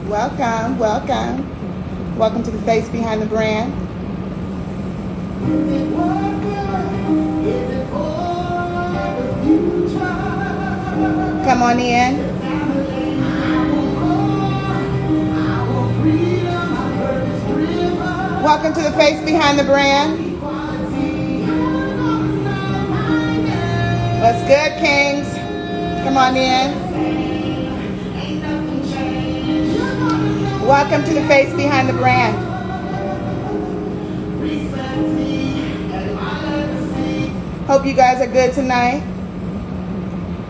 Welcome, welcome. Welcome to the face behind the brand. Come on in. Welcome to the face behind the brand. What's good, Kings? Come on in. Welcome to the face behind the brand. Hope you guys are good tonight.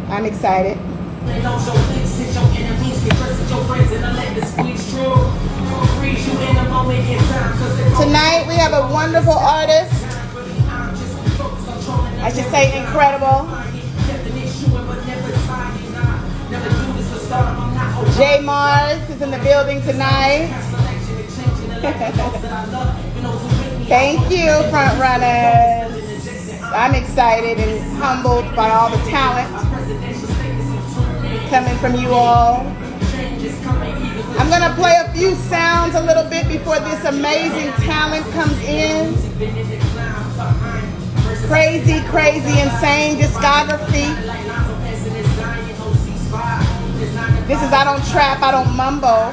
I'm excited. Tonight we have a wonderful artist. I should say incredible. JMARS is in the building tonight. Thank you, front runners. I'm excited and humbled by all the talent coming from you all. I'm going to play a few sounds a little bit before this amazing talent comes in. Crazy, crazy, insane discography. This is I Don't Trap, I Don't Mumble,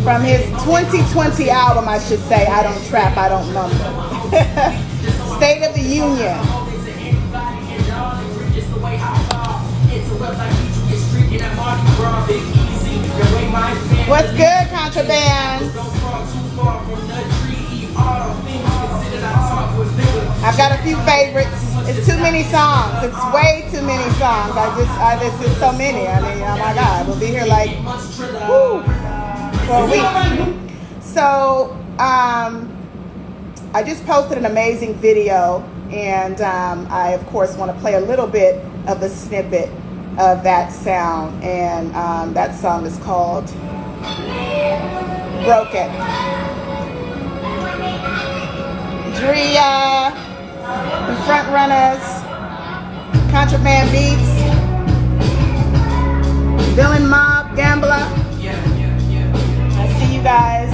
from his 2020 album, I should say. I Don't Trap, I Don't Mumble. State of the Union. What's good, Contraband? I've got a few favorites. It's too many songs. It's way too many songs. This is so many. I mean, oh my God, we'll be here like, whoo, for a week. So, I just posted an amazing video, and I, of course, want to play a little bit of a snippet of that sound, and that song is called Broken. Drea, the front runners, Contraband Beats, Villain Mob, Gambler. I see you guys.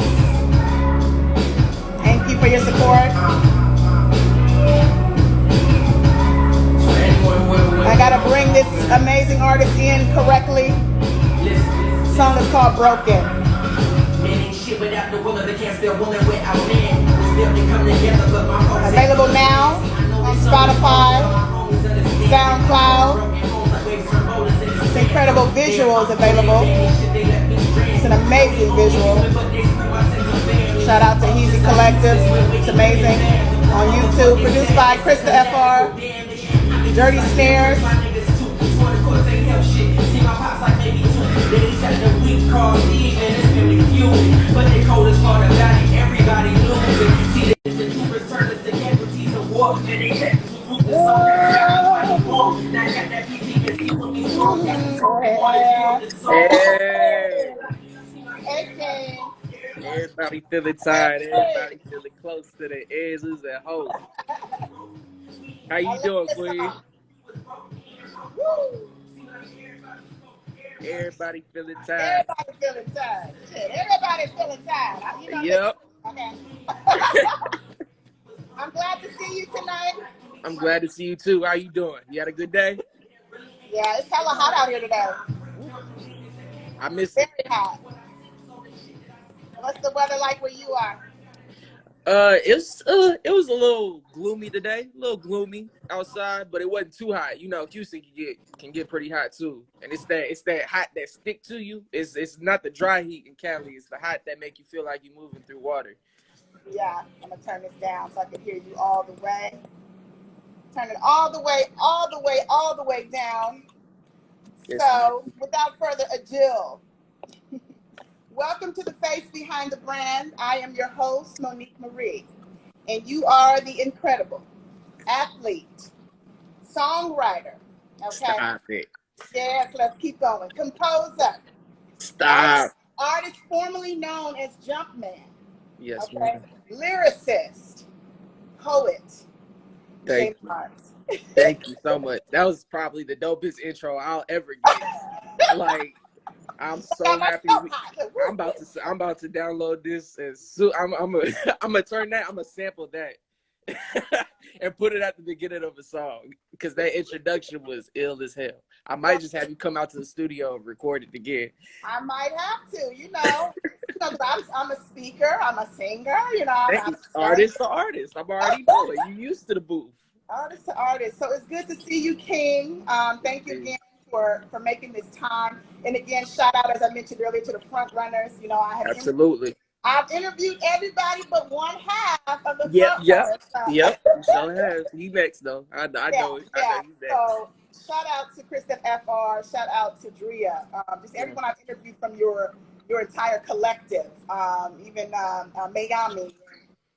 Thank you for your support. I gotta bring this amazing artist in correctly. The song is called Broken. Available now on Spotify, SoundCloud. It's incredible visuals available. It's an amazing visual. Shout out to Heezy Collective. It's amazing. On YouTube. Produced by Krista FR. Dirty Snares. Hey. Everybody feeling tired. Everybody feeling close to the edge. Who's at home? How you doing, Queen? Everybody feeling tired. Everybody feeling tired. Shit, everybody's feeling tired. You know, yep. Okay. I'm glad to see you tonight. I'm glad to see you too. How you doing? You had a good day? Yeah, it's hella hot out here today. I miss it. Very hot. What's the weather like where you are? It was a little gloomy today, a little gloomy outside, but it wasn't too hot. You know, Houston can get pretty hot too, and it's that hot that stick to you. It's not the dry heat in Cali. It's the hot that make you feel like you're moving through water. Yeah, I'm gonna turn this down so I can hear you all the way. Turn it all the way down. Yes, so, without further ado. Welcome to the face behind the brand. I am your host, Monique Marie, and you are the incredible athlete, songwriter. Okay. Stop it. Yes, let's keep going. Composer. Stop. Artist formerly known as JUMPMAN. Yes, okay. ma'am. Lyricist, poet. Thank you. Thank you so much. That was probably the dopest intro I'll ever get. Like, I'm Got so my happy. throat hot. Look, woo, I'm about to download this and so I'm a I'm gonna turn that. I'm gonna sample that and put it at the beginning of a song because that introduction was ill as hell. I woo. might just have you come out to the studio and record it again. I might have to, because I'm a speaker, I'm a singer, I'm a Artist dancer, to artist. I'm already knowing you used to the booth. artist to artist. So it's good to see you, King. Thank you again for making this time. And again, shout out, as I mentioned earlier, to the front runners. Absolutely. I've interviewed everybody but one half of the Yep, front yep, runners. yep. You sure have. He next though. I Yeah, know it. I know yeah. you next. So shout out to Kristen FR. Shout out to Drea. Just everyone I've interviewed from your entire collective. Even Mayami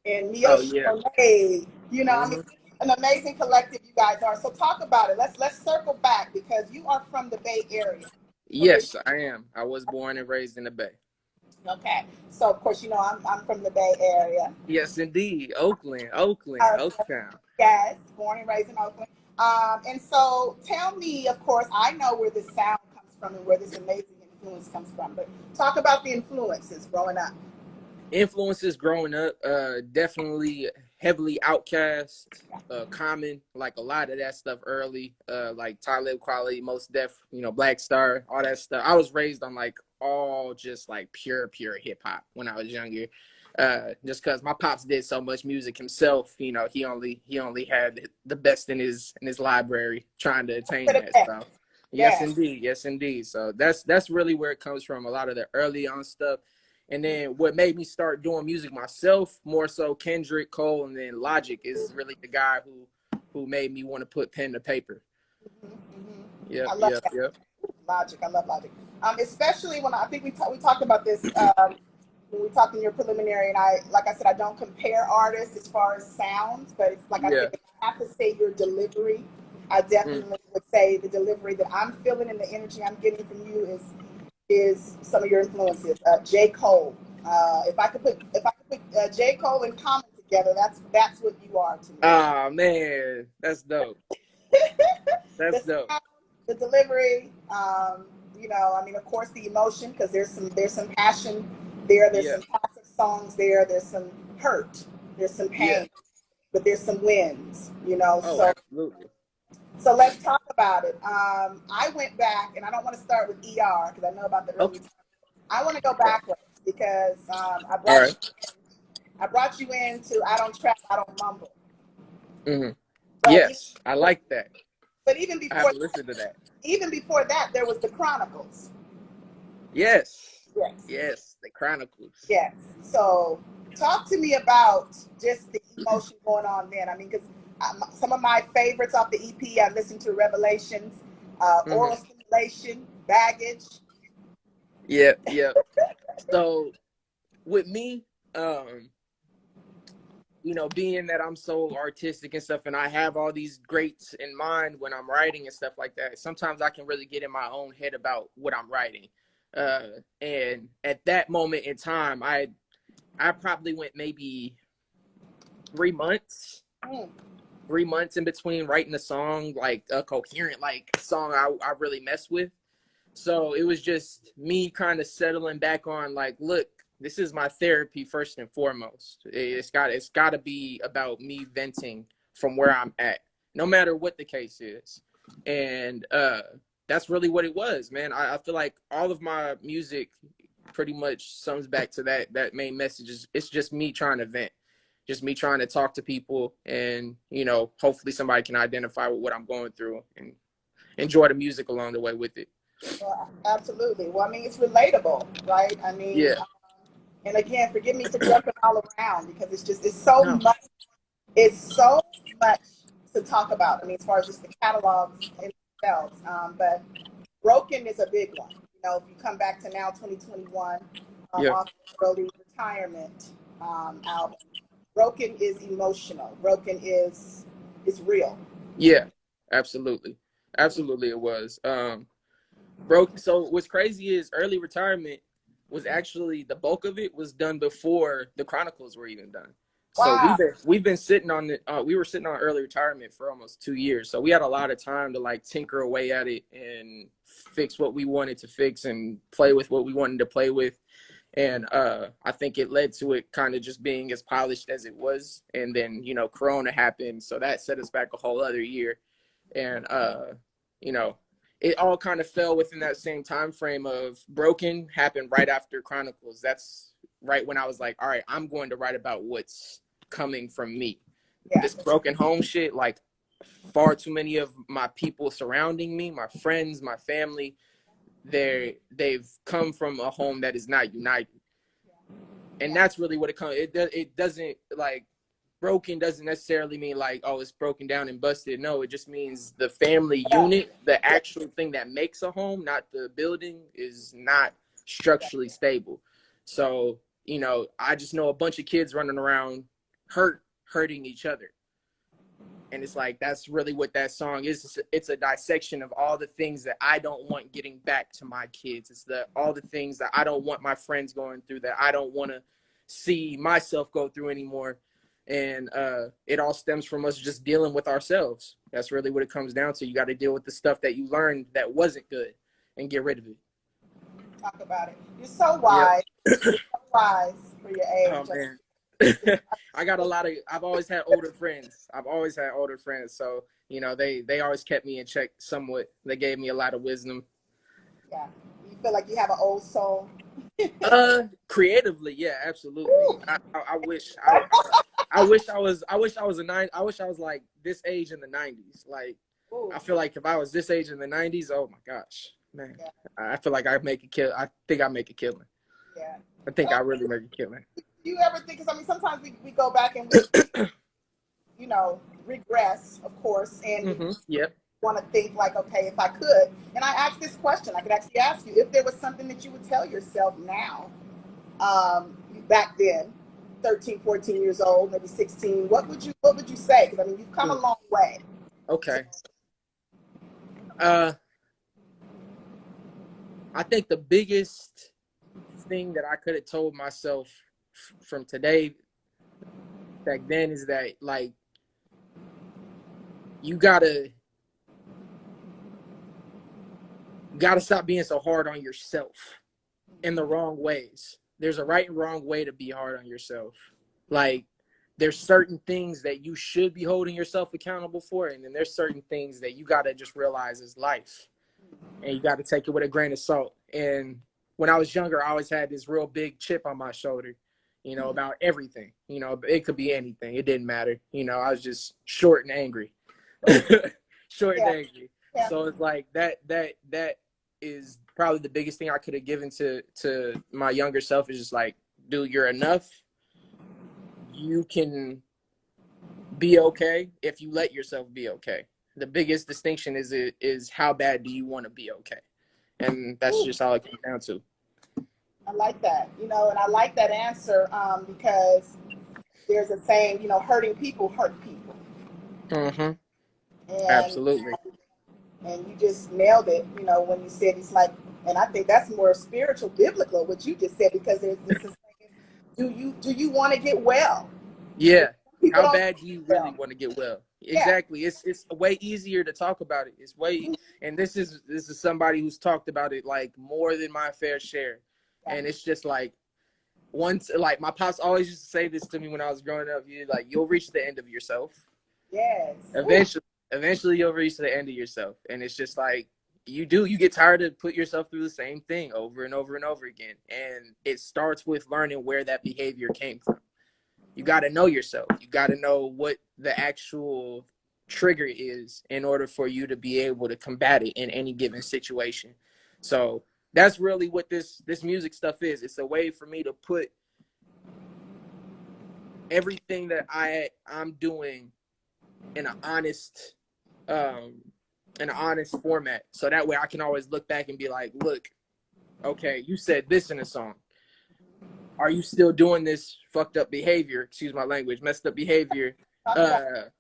and Oh Miyoshi yeah. Monet. Hmm. An amazing collective you guys are. So talk about it. Let's circle back because you are from the Bay Area. Yes, I am. I was born and raised in the Bay. Okay. So of course I'm from the Bay Area. Yes, indeed. Oakland, Oakland, Uh, Oaktown. yes, born and raised in Oakland. And so tell me, of course, I know where this sound comes from and where this amazing influence comes from, but talk about the influences growing up. Influences growing up, definitely heavily Outcast, Common, like a lot of that stuff early, like Talib Kweli, Most Def, Black Star, all that stuff. I was raised on like all just like pure hip hop when I was younger. Just because my pops did so much music himself, he only had the best in his library, trying to attain that stuff. Yes, Yes. indeed, yes, indeed. So that's really where it comes from. A lot of the early on stuff. And then what made me start doing music myself, more so Kendrick, Cole, and then Logic is really the guy who made me want to put pen to paper. I Yep, love yep, that. yep. Logic. I love Logic. Especially when I think we talked about this when we talked in your preliminary, and like I said, I don't compare artists as far as sounds, but it's like I Yeah. said, if I have to say your delivery, I Mm. definitely would say the delivery that I'm feeling and the energy I'm getting from you is some of your influences. J. Cole. If I could put J. Cole and Common together, that's what you are to me. Oh man, that's dope. The That's dope. sound, the delivery, of course, the emotion because there's some passion there. There's Yeah. some classic songs there. There's some hurt. There's some Yeah. pain, but there's some wins. Oh, absolutely. So let's talk about it. I went back, and I don't want to start with ER because I know about the early. Okay. I want to go backwards because All right. I brought you into I don't trap, I don't mumble. Mm-hmm. But Yes, I like that. even I have before to listen to that. there was the Chronicles. Yes. Yes. Yes, the Chronicles. Yes. So talk to me about just the emotion going on then. I mean, because some of my favorites off the EP, I listened to Revelations, Mm-hmm. Oral Stimulation, Baggage. Yep, yep. So with me, um, being that I'm so artistic and stuff, and I have all these greats in mind when I'm writing and stuff like that, sometimes I can really get in my own head about what I'm writing. And at that moment in time, I probably went maybe 3 months, Mm. 3 months in between writing a song, like a coherent like song I really mess with. So it was just me kind of settling back on like, look, this is my therapy first and foremost. It's got to be about me venting from where I'm at, no matter what the case is. And that's really what it was, man. I feel like all of my music pretty much sums back to that main message. It's just me trying to vent, just me trying to talk to people, and hopefully somebody can identify with what I'm going through and enjoy the music along the way with it. Well, absolutely. Well, I mean, it's relatable, right? I mean, Yeah. and again, forgive me for jumping all around because it's so No. much. It's so much to talk about. I mean, as far as just the catalogs themselves, but Broken is a big one. If you come back to now 2021, Yeah. off early retirement album, Broken is emotional. Broken is real. Yeah. Absolutely. Absolutely, it was. Broke. So what's crazy is early retirement was actually the bulk of it was done before the Chronicles were even done. So Wow. we've been sitting on the we were sitting on early retirement for almost 2 years. So we had a lot of time to like tinker away at it and fix what we wanted to fix and play with what we wanted to play with. And I think it led to it kind of just being as polished as it was. And then, you know, Corona happened, so that set us back a whole other year. And you know, it all kind of fell within that same time frame of Broken happened right after Chronicles. That's right when I was like, all right, I'm going to write about what's coming from me. Yeah. This broken home shit, like far too many of my people surrounding me, my friends, my family, they've come from a home that is not united. And that's really what it comes. It doesn't like broken doesn't necessarily mean like, oh, it's broken down and busted. No, it just means the family unit, the actual thing that makes a home, not the building, is not structurally stable. So, you know, I just know a bunch of kids running around hurting each other. And it's like, that's really what that song is. It's a dissection of all the things that I don't want getting back to my kids. It's all the things that I don't want my friends going through, that I don't want to see myself go through anymore. And it all stems from us just dealing with ourselves. That's really what it comes down to. You got to deal with the stuff that you learned that wasn't good and get rid of it. Talk about it. You're so wise. Yep. You're so wise for your age. Oh, man. I got I've always had older friends. So, you know, they always kept me in check somewhat. They gave me a lot of wisdom. Yeah. You feel like you have an old soul? Creatively, yeah, absolutely. I wish I was like this age in the 90s. Like, ooh. I feel like if I was this age in the 90s, oh my gosh, man. Yeah. I feel like I'd make a kill. I think I'd make a killing. Yeah. I think I really make a killing. Do you ever think, because I mean, sometimes we go back and we, you know, regress, of course, and yep. want to think like, okay, if I could, and I asked this question, I could actually ask you, if there was something that you would tell yourself now, back then, 13, 14 years old, maybe 16, what would you say? Because I mean, you've come a long way. Okay. I think the biggest thing that I could have told myself from today back then is that, like, you gotta stop being so hard on yourself in the wrong ways. There's a right and wrong way to be hard on yourself. Like, there's certain things that you should be holding yourself accountable for, and then there's certain things that you gotta just realize is life, and you gotta take it with a grain of salt. And when I was younger, I always had this real big chip on my shoulder, you know, about everything. You know, it could be anything. It didn't matter. You know, I was just short and angry. Short and angry. Yeah. So it's like that is probably the biggest thing I could have given to my younger self, is just like, dude, you're enough. You can be okay if you let yourself be okay. The biggest distinction is how bad do you want to be okay? And that's just all it comes down to. I like that, you know, and I like that answer because there's a saying, you know, hurting people hurt people. Mm-hmm. Absolutely. And you just nailed it, you know, when you said it's like, and I think that's more spiritual, biblical, what you just said, because there's this saying, do you want to get well? Yeah. How bad do you really want to get well? Exactly. Yeah. It's way easier to talk about it. It's way, and this is somebody who's talked about it like more than my fair share. Yeah. And it's just like, once, like, my pops always used to say this to me when I was growing up. You'll reach the end of yourself. Yes. Eventually you'll reach the end of yourself. And it's just like, you get tired of put yourself through the same thing over and over and over again. And it starts with learning where that behavior came from. You got to know yourself. You got to know what the actual trigger is in order for you to be able to combat it in any given situation. So that's really what this music stuff is. It's a way for me to put everything that I'm doing in an honest format. So that way I can always look back and be like, look, okay, you said this in a song. Are you still doing this fucked up behavior, excuse my language, messed up behavior that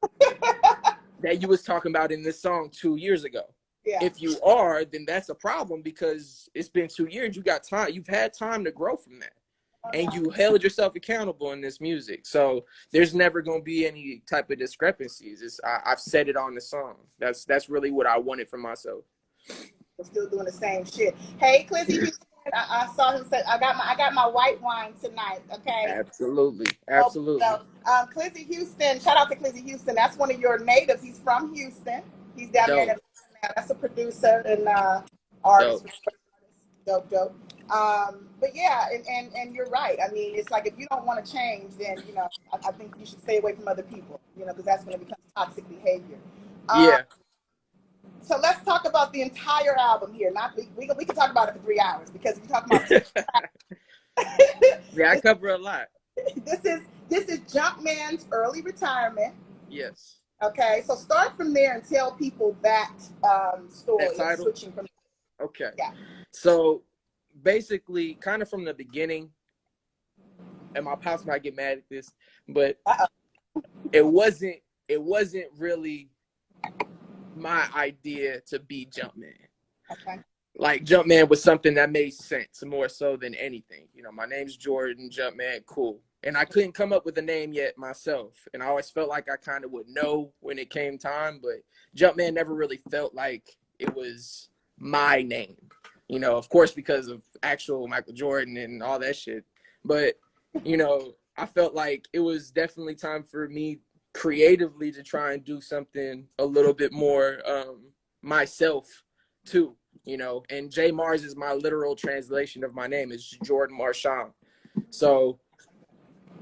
you was talking about in this song 2 years ago? Yeah. If you are, then that's a problem, because it's been 2 years. You got time. You've had time to grow from that. and you held yourself accountable in this music. So there's never going to be any type of discrepancies. I've said it on the song. That's really what I wanted for myself. We're still doing the same shit. Hey, Clizzy Houston, I saw him say, I got my white wine tonight. Okay. Absolutely, absolutely. So, Clizzy Houston, shout out to Clizzy Houston. That's one of your natives. He's from Houston. He's down there in Atlanta now. That's a producer and artist. Dope. But yeah, and you're right. I mean, it's like if you don't want to change, then I think you should stay away from other people. Because that's going to become toxic behavior. Yeah. So let's talk about the entire album here. Not we can talk about it for 3 hours because we talk about. Yeah, I cover a lot. This is Jumpman's early retirement. Yes. Okay, so start from there and tell people that story. That title? Switching from. Okay. Yeah. So basically, kind of from the beginning, and my pops might get mad at this, but it wasn't really my idea to be Jumpman. Okay. Like Jumpman was something that made sense more so than anything. My name's Jordan, Jumpman, cool. And I couldn't come up with a name yet myself. And I always felt like I kind of would know when it came time, but Jumpman never really felt like it was my name. Of course, because of actual Michael Jordan and all that shit. But, I felt like it was definitely time for me creatively to try and do something a little bit more myself too, and JMARS is my literal translation of my name. It's Jordan Marchand. So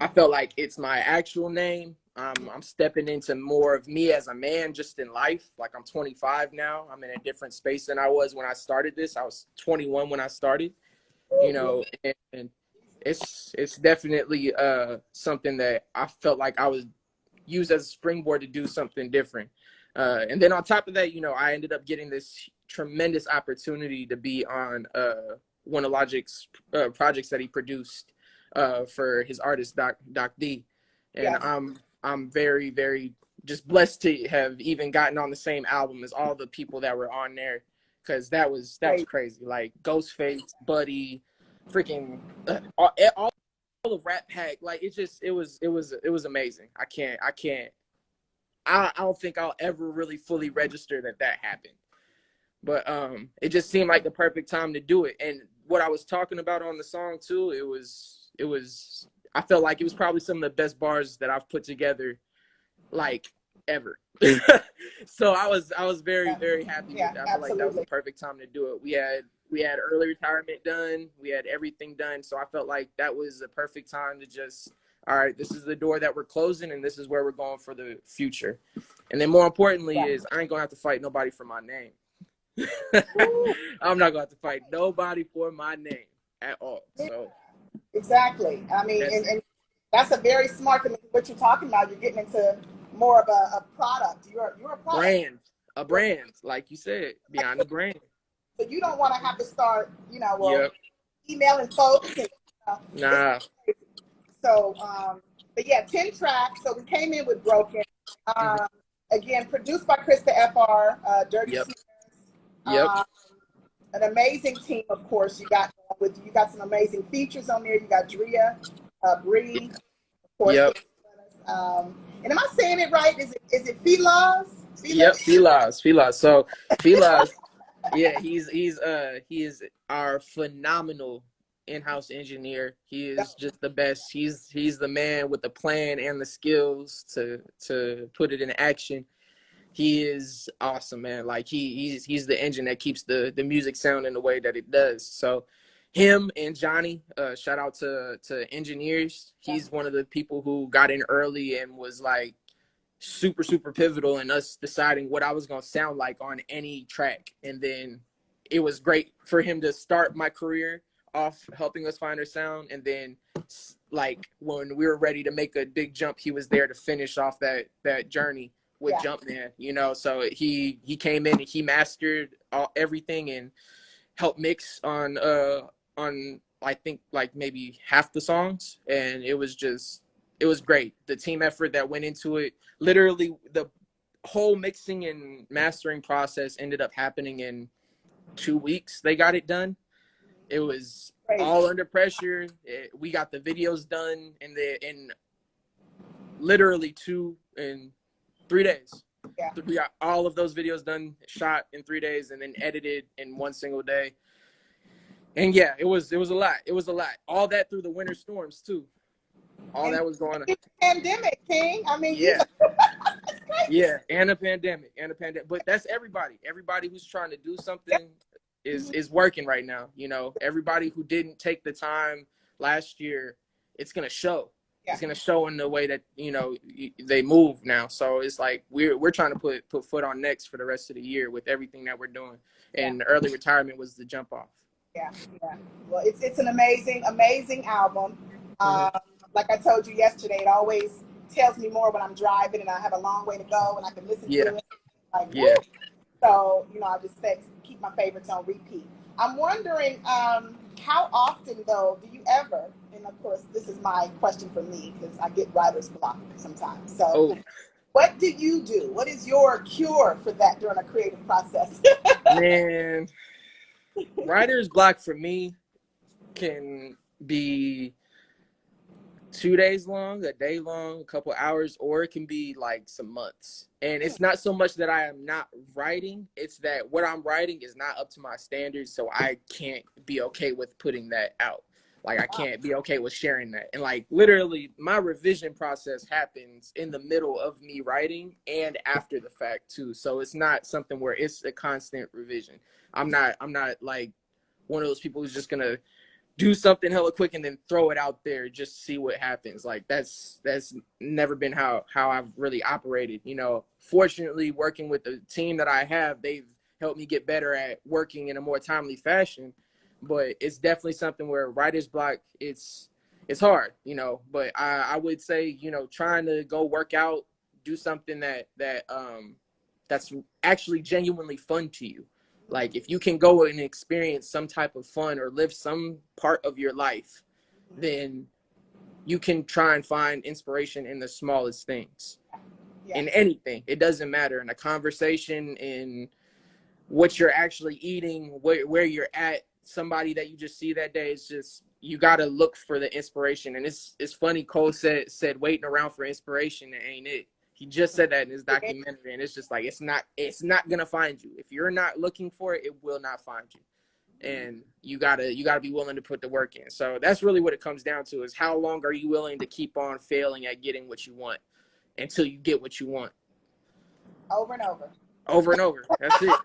I felt like it's my actual name. I'm stepping into more of me as a man just in life. Like I'm 25 now. I'm in a different space than I was when I started this. I was 21 when I started, and it's definitely something that I felt like I was used as a springboard to do something different. And then on top of that, I ended up getting this tremendous opportunity to be on one of Logic's projects that he produced for his artist Doc D, and yes. I'm very, very just blessed to have even gotten on the same album as all the people that were on there, because that was crazy. Like Ghostface, Buddy, freaking all the Rat Pack. Like it was amazing. I don't think I'll ever really fully register that happened. But it just seemed like the perfect time to do it. And what I was talking about on the song too, it was I felt like it was probably some of the best bars that I've put together like ever. So I was very, very happy with that. I felt like that was the perfect time to do it. We had early retirement done, we had everything done. So I felt like that was the perfect time to just, all right, this is the door that we're closing and this is where we're going for the future. And then more importantly is I ain't gonna have to fight nobody for my name. I'm not going to have to fight nobody for my name at all. So exactly. I mean, and that's a very smart thing. What you're talking about, you're getting into more of a product. You're a product. A brand, like you said, beyond the brand. So you don't want to have to start, emailing folks. And, nah. So, but yeah, 10 tracks. So we came in with Broken. Again, produced by Krista FR, Dirty Sneakers. An amazing team, of course. You got some amazing features on there. You got Drea, Bree, of course. Yep. And am I saying it right? Is it Filas? Yep, Filas. So Filas, yeah, he is our phenomenal in-house engineer. He is just the best. He's the man with the plan and the skills to put it in action. He is awesome, man. Like he's the engine that keeps the music sounding the way that it does. So him and Johnny, shout out to engineers. He's one of the people who got in early and was like super, super pivotal in us deciding what I was going to sound like on any track. And then it was great for him to start my career off helping us find our sound. And then like when we were ready to make a big jump, he was there to finish off that journey with Jumpman, so he came in and he mastered everything and helped mix on I think like maybe half the songs, and it was great. The team effort that went into it, literally the whole mixing and mastering process ended up happening in 2 weeks. They got it done. It was Crazy. all under pressure. We got the videos done in literally 2 and 3 days. Yeah. We got all of those videos done, shot in 3 days, and then edited in one single day. And yeah, it was a lot. It was a lot. All that through the winter storms too. All And that was going on. Pandemic, King. I mean, Yeah. that's crazy. Yeah, and a pandemic. But that's everybody. Everybody who's trying to do something is working right now. You know, everybody who didn't take the time last year, it's gonna show. Yeah. It's gonna show in the way that, you know, they move now. So it's like we're trying to put foot on necks for the rest of the year with everything that we're doing. And early retirement was the jump off. Yeah, yeah. Well, it's an amazing album. Like I told you yesterday, it always tells me more when I'm driving and I have a long way to go and I can listen to it. Like, woo! So, you know, I just keep my favorites on repeat. I'm wondering, how often, though, do you ever, and of course, this is my question for me because I get writer's block sometimes. So, what do you do? What is your cure for that during a creative process? Man, writer's block for me can be 2 days long, a day long, a couple hours, or it can be like some months. And it's not so much that I am not writing, it's that what I'm writing is not up to my standards, so I can't be okay with putting that out. Like, I can't be okay with sharing that. And like, literally, my revision process happens in the middle of me writing and after the fact too. So it's not something where it's a constant revision. I'm not like one of those people who's just gonna do something hella quick and then throw it out there just to see what happens. Like, that's never been how I've really operated. You know, fortunately, working with the team that I have, they've helped me get better at working in a more timely fashion. But it's definitely something where writer's block, it's hard, you know. But I would say, you know, trying to go work out, do something that's actually genuinely fun to you. Like, if you can go and experience some type of fun or live some part of your life, then you can try and find inspiration in the smallest things. In anything. It doesn't matter. In a conversation, in what you're actually eating, where you're at, somebody that you just see that day. It's just, you got to look for the inspiration. And it's funny, Cole said waiting around for inspiration, it ain't it. He just said that in his documentary, and it's just like, it's not gonna find you. If you're not looking for it, it will not find you. And you gotta be willing to put the work in. So that's really what it comes down to, is how long are you willing to keep on failing at getting what you want until you get what you want. Over and over. Over and over. That's it.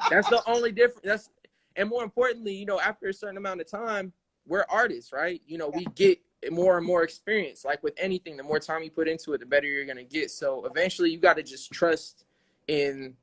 That's the only difference. And more importantly, you know, after a certain amount of time, we're artists, right? You know, we get more and more experience. Like with anything, the more time you put into it, the better you're going to get. So eventually you got to just trust in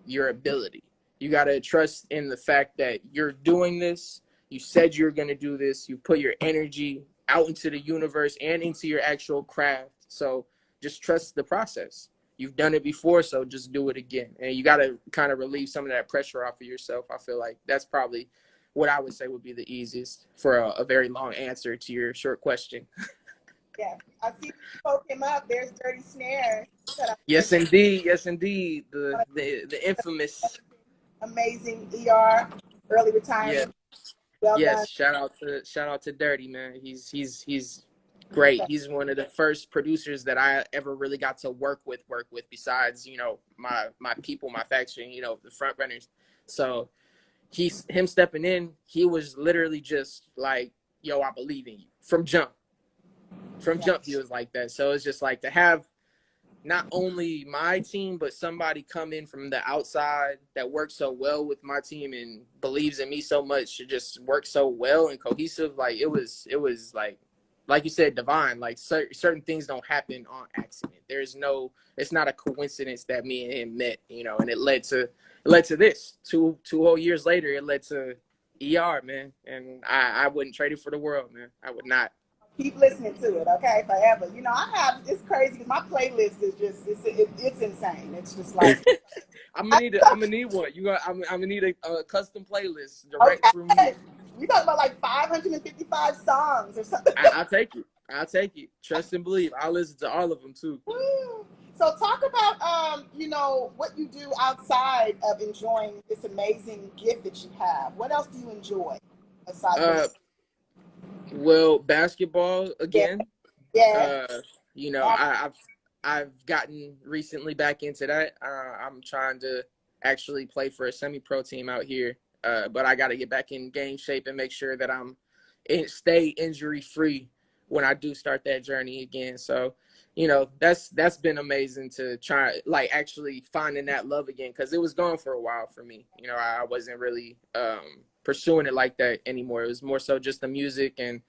your ability. You got to trust in the fact that you're doing this. You said you're going to do this. You put your energy out into the universe and into your actual craft. So just trust the process. You've done it before, so just do it again. And you got to kind of relieve some of that pressure off of yourself. I feel like that's probably what I would say would be the easiest for a very long answer to your short question. Yeah, I see you spoke him up. There's Dirty Snares. Yes, indeed. Yes, indeed. The infamous. Amazing ER, early retirement. Yeah. Well yes, done. shout out to Dirty, man. He's great. He's one of the first producers that I ever really got to work with besides, you know, my people, my faction, you know, the front runners. So him stepping in, he was literally just like, yo, I believe in you. From jump, he was like that. So it's just like to have not only my team, but somebody come in from the outside that works so well with my team and believes in me so much, to just work so well and cohesive. Like it was like you said, divine. Like certain things don't happen on accident. It's not a coincidence that me and him met, you know, and it led to this. Two whole years later, it led to ER, man. And I wouldn't trade it for the world, man. I would not. Keep listening to it, okay, forever. You know, it's crazy because my playlist is just, it's insane. It's just like. I'm gonna need one. I'm gonna need a custom playlist direct from you. We talking about like 555 songs or something. I'll take it. Trust and believe. I'll listen to all of them too. So talk about, you know, what you do outside of enjoying this amazing gift that you have. What else do you enjoy aside from Well, basketball Yeah, again. yeah. Uh, you know, That, I've gotten recently back into that. I'm trying to actually play for a semi-pro team out here. But I got to get back in game shape and make sure that stay injury free when I do start that journey again. So, you know, that's been amazing to try, like, actually finding that love again, because it was gone for a while for me. You know, I wasn't really pursuing it like that anymore. It was more so just the music, and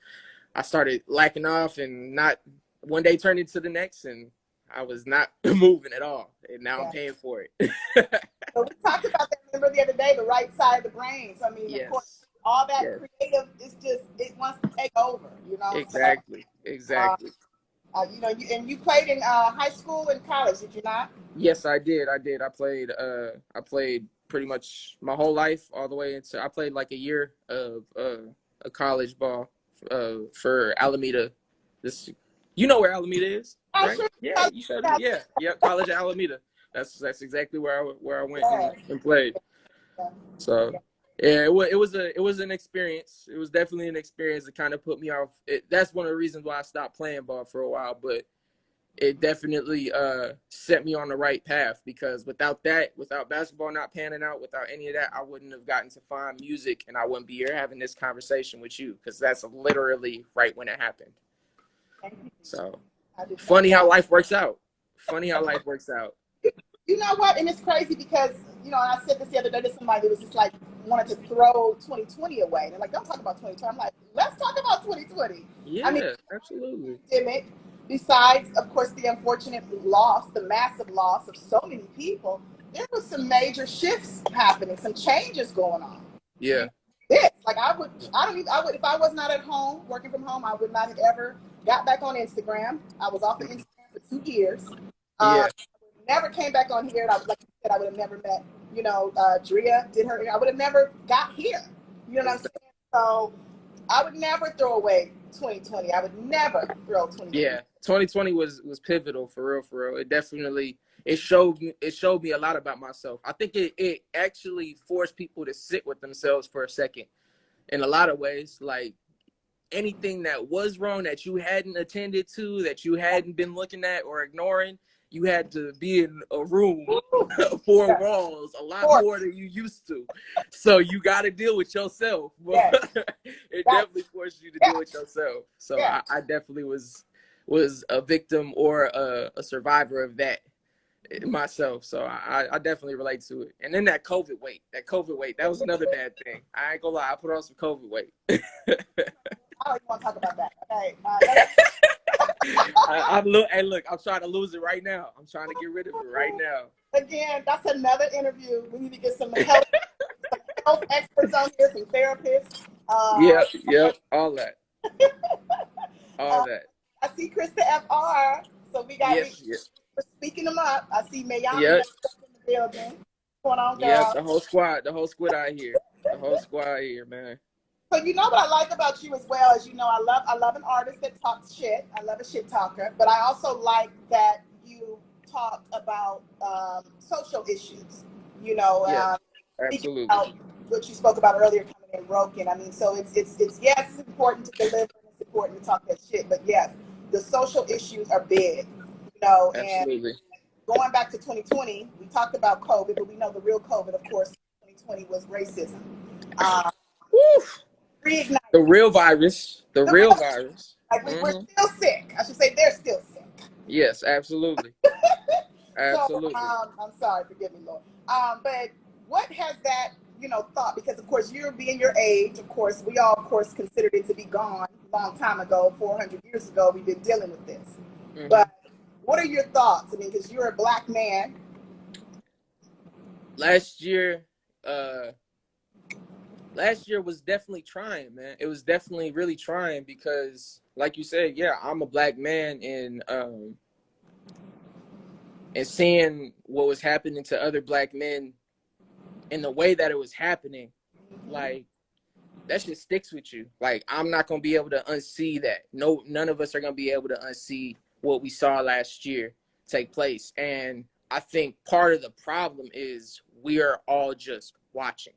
I started lacking off and not one day turned into the next, and I was not moving at all. And now I'm yeah. paying for it. So we talked about that, remember the other day, the right side of the brain. So I mean, of course, Yes. all that Yes. creative is just, it wants to take over, you know. So Exactly. uh, Exactly. you know, you played in high school and college, did you not? Yes, I did. I did. I played pretty much my whole life all the way into I played like a year of a college ball for Alameda. This you know where Alameda is, I right? sure Yeah, thought you showed me. that. Yeah. Yeah, College of Alameda. That's exactly where I went Yeah, and played. yeah, So yeah. yeah, it was an experience. It was definitely an experience that kind of put me off. That's one of the reasons why I stopped playing ball for a while, but it definitely set me on the right path, because without that, without basketball not panning out, without any of that, I wouldn't have gotten to find music, and I wouldn't be here having this conversation with you, because that's literally right when it happened. Thank you. So I do thank funny how God. life works out. Funny how life works out. You know what? And it's crazy because, you know, and I said this the other day to somebody that was just like, wanted to throw 2020 away. They're like, don't talk about 2020. I'm like, let's talk about 2020. I mean, Yeah, absolutely. pandemic, besides, of course, the unfortunate loss, the massive loss of so many people, there was some major shifts happening, some changes going on. You Yeah. know, this, like I would, if I was not at home, working from home, I would not have ever got back on Instagram. I was off of Instagram for 2 years. Yeah. Never came back on here. And I, like you said, I would have never met, you know, Drea did her, I would have never got here. You know what I'm saying? So I would never throw away 2020. I would never throw 2020. Yeah, 2020 was pivotal, for real, for real. It definitely it showed me a lot about myself. I think it actually forced people to sit with themselves for a second in a lot of ways. Like, anything that was wrong that you hadn't attended to, that you hadn't been looking at or ignoring, you had to be in a room, four Yeah, walls, a lot force. more than you used to. So you got to deal with yourself. Yes, It that, definitely forced you to yeah, deal with yourself. So yeah. I definitely was a victim or a survivor of that myself. So I definitely relate to it. And then that COVID weight, that was another bad thing. I ain't gonna lie, I put on some COVID weight. I don't even want to talk about that. Okay. Hey, look, I'm trying to lose it right now. I'm trying to get rid of it right now. Again, that's another interview. We need to get some health experts on here, some therapists. Uh, Yep, yep, all uh, that. I see Krista FR. So Yes, yes, we're speaking them up. I see Mayami yep, in the building. What's going on, yep. girl? The whole squad out here, the whole squad here, man. So you know what I like about you as well, as you know, I love an artist that talks shit. I love a shit talker, but I also like that you talk about social issues. You know, Yes, speaking absolutely. about what you spoke about earlier, coming in broken. I mean, so it's yes, it's important to deliver, and it's important to talk that shit, but yes, the social issues are big. You know, and Absolutely. going back to 2020, we talked about COVID, but we know the real COVID, of course, 2020 was racism. Uh, Woo. The Reignited. real virus. The The real real, virus. like we're Hmm. still sick. I should say they're still sick. Yes, absolutely. So Absolutely. I'm sorry, forgive me, Lord. But what has that, you know, thought? Because of course you're being your age. Of course, we all, of course, considered it to be gone a long time ago, 400 years ago. We've been dealing with this. But Hmm. what are your thoughts? I mean, because you're a black man. Last year, uh, last year was definitely trying, man. It was definitely really trying because, like you said, yeah, I'm a black man, and seeing what was happening to other black men in the way that it was happening, like, that shit sticks with you. Like, I'm not gonna be able to unsee that. No, none of us are gonna be able to unsee what we saw last year take place. And I think part of the problem is we are all just watching,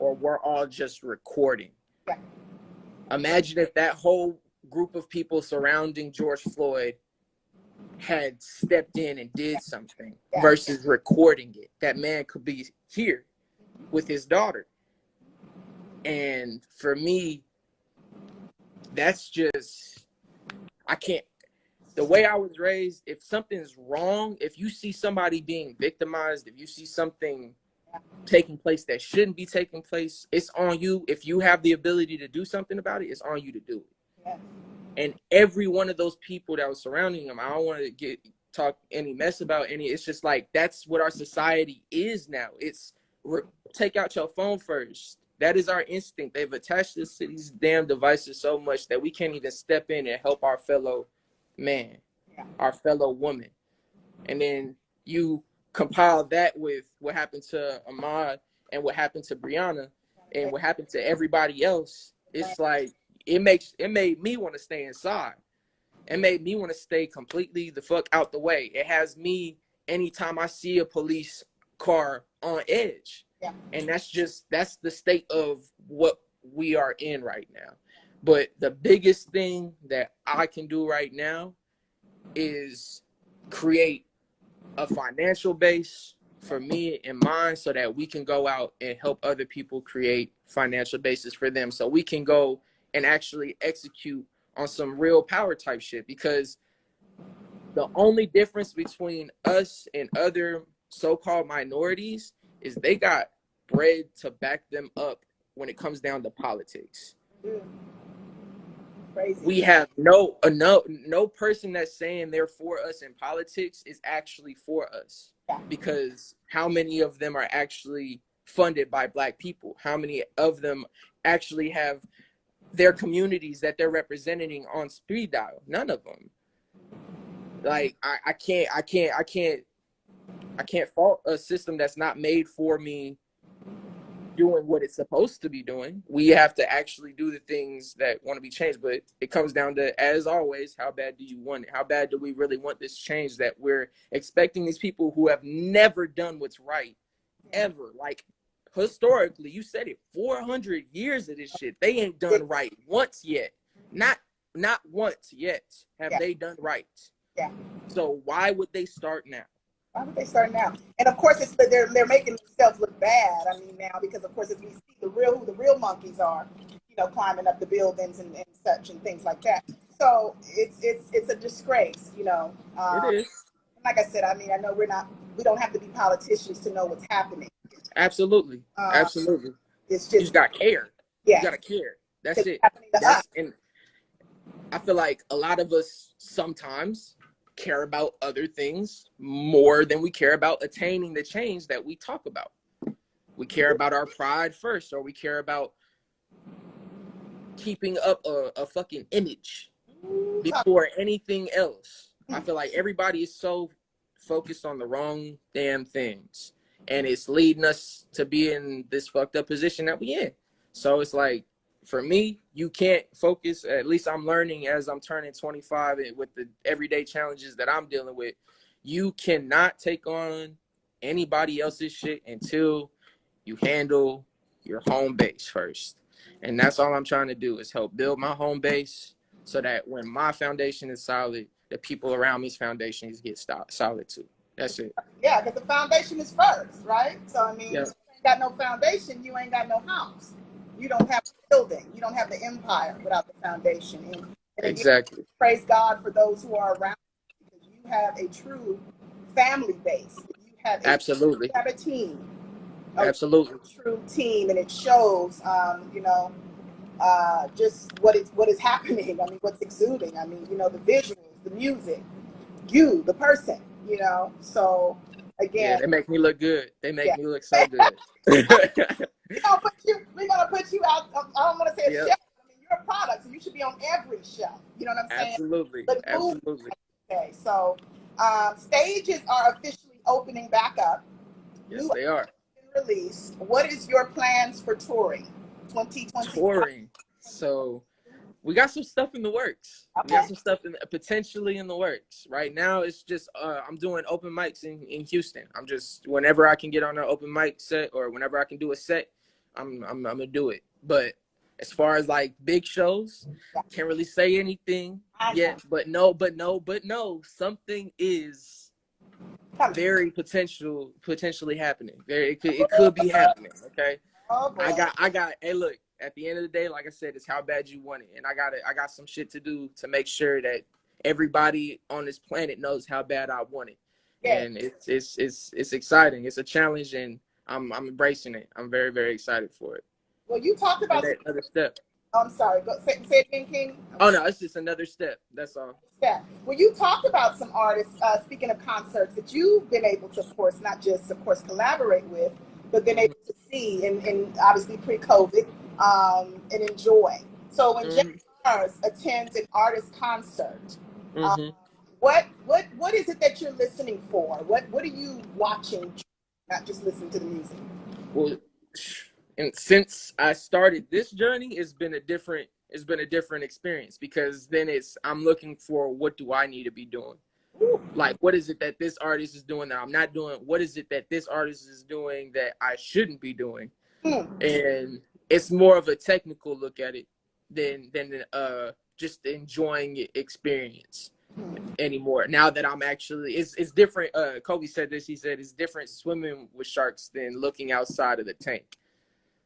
or we're all just recording. Yeah. Imagine if that whole group of people surrounding George Floyd had stepped in and did something versus recording it. That man could be here with his daughter. And for me, that's just, I can't, the way I was raised, if something's wrong, if you see somebody being victimized, if you see something taking place that shouldn't be taking place, it's on you. If you have the ability to do something about it, it's on you to do it. Yeah. And every one of those people that was surrounding him, I don't want to talk any mess about any, it's just like, that's what our society is now. It's take out your phone first. That is our instinct. They've attached us to these damn devices so much that we can't even step in and help our fellow man, our fellow woman. And then you compile that with what happened to Ahmaud and what happened to Breonna and what happened to everybody else. It's like, it made me want to stay inside. It made me want to stay completely the fuck out the way. It has me, anytime I see a police car, on edge. Yeah. And that's the state of what we are in right now. But the biggest thing that I can do right now is create a financial base for me and mine so that we can go out and help other people create financial bases for them, so we can go and actually execute on some real power type shit. Because the only difference between us and other so-called minorities is they got bread to back them up when it comes down to politics. Crazy. We have no person that's saying they're for us in politics is actually for us. Yeah. Because how many of them are actually funded by Black people? How many of them actually have their communities that they're representing on speed dial? None of them. Like, I can't fault a system that's not made for me doing what it's supposed to be doing. We have to actually do the things that want to be changed. But it comes down to, as always, how bad do you want it? How bad do we really want this change that we're expecting these people who have never done what's right ever? Like, historically, you said it, 400 years of this shit, they ain't done right once yet. Not once yet have they done right. Yeah. So why would they start now? Why would they start now? And of course, they're making themselves look bad. I mean, now, because of course, if we see who the real monkeys are, climbing up the buildings and such and things like that. So it's a disgrace, It is. Like I said, I mean, I know we don't have to be politicians to know what's happening. Absolutely, absolutely. It's just, you just gotta care. Yeah, you gotta care. That's it. And I feel like a lot of us sometimes care about other things more than we care about attaining the change that we talk about. We care about our pride first, or we care about keeping up a fucking image before anything else. I feel like everybody is so focused on the wrong damn things, and it's leading us to be in this fucked up position that we in. So it's like, for me, you can't focus, at least I'm learning as I'm turning 25 and with the everyday challenges that I'm dealing with, you cannot take on anybody else's shit until you handle your home base first. And that's all I'm trying to do, is help build my home base so that when my foundation is solid, the people around me's foundations get solid too. That's it. Yeah, because the foundation is first, right? So, I mean, if you ain't got no foundation, you ain't got no house. You don't have the building. You don't have the empire without the foundation. And exactly. Again, praise God for those who are around you, because you have a true family base. You have absolutely. You have a team. Absolutely. True team, and it shows, just what is happening. I mean, what's exuding. I mean, the visuals, the music, you, the person. So again, yeah, they make me look good. They make me look so good. We're gonna put you out. I don't want to say a shelf. I mean, you're a product, so you should be on every shelf. You know what I'm saying? Absolutely. Absolutely. Okay, so stages are officially opening back up. Yes, they are. Release. What is your plans for touring 2020? Touring. So we got some stuff in the works. Okay. We got some stuff potentially in the works. Right now, it's just I'm doing open mics in Houston. I'm just, whenever I can get on an open mic set, or whenever I can do a set, I'm gonna do it. But As far as like big shows, Yeah. can't really say anything yet. But no, something is very potentially happening. It could be happening. Okay. Oh boy. I got. Hey, look. At the end of the day, like I said, it's how bad you want it, and I got some shit to do to make sure that everybody on this planet knows how bad I want it. Yeah. And it's exciting. It's a challenge, and I'm embracing it. I'm very, very excited for it. Well, you talked about Another step. Oh, I'm sorry. Say it again, King. Oh no, it's just another step. That's all. Yeah. Well, you talked about some artists, speaking of concerts, that you've been able to, of course, not just, of course, collaborate with, but been able to see and obviously pre-COVID and enjoy. So when JMARS attends an artist concert, what is it that you're listening for? What are you watching, not just listening to the music? Well, and since I started this journey, it's been a different experience, because then I'm looking for, what do I need to be doing? Like, what is it that this artist is doing that I'm not doing? What is it that this artist is doing that I shouldn't be doing? And it's more of a technical look at it than just enjoying experience anymore. Now that I'm actually, it's different. Kobe said this. He said it's different swimming with sharks than looking outside of the tank.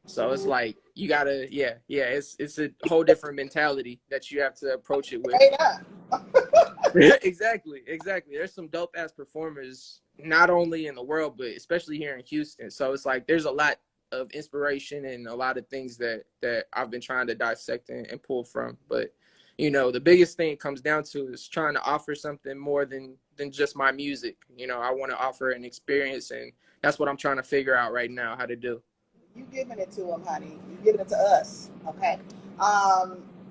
So it's like, you gotta, it's a whole different mentality that you have to approach it with. Exactly. There's some dope ass performers, not only in the world, but especially here in Houston. So it's like, there's a lot of inspiration and a lot of things that I've been trying to dissect and pull from. But you know, the biggest thing it comes down to is trying to offer something more than just my music. You know, I want to offer an experience, and that's what I'm trying to figure out right now how to do. You giving it to them, honey. You giving it to us, okay?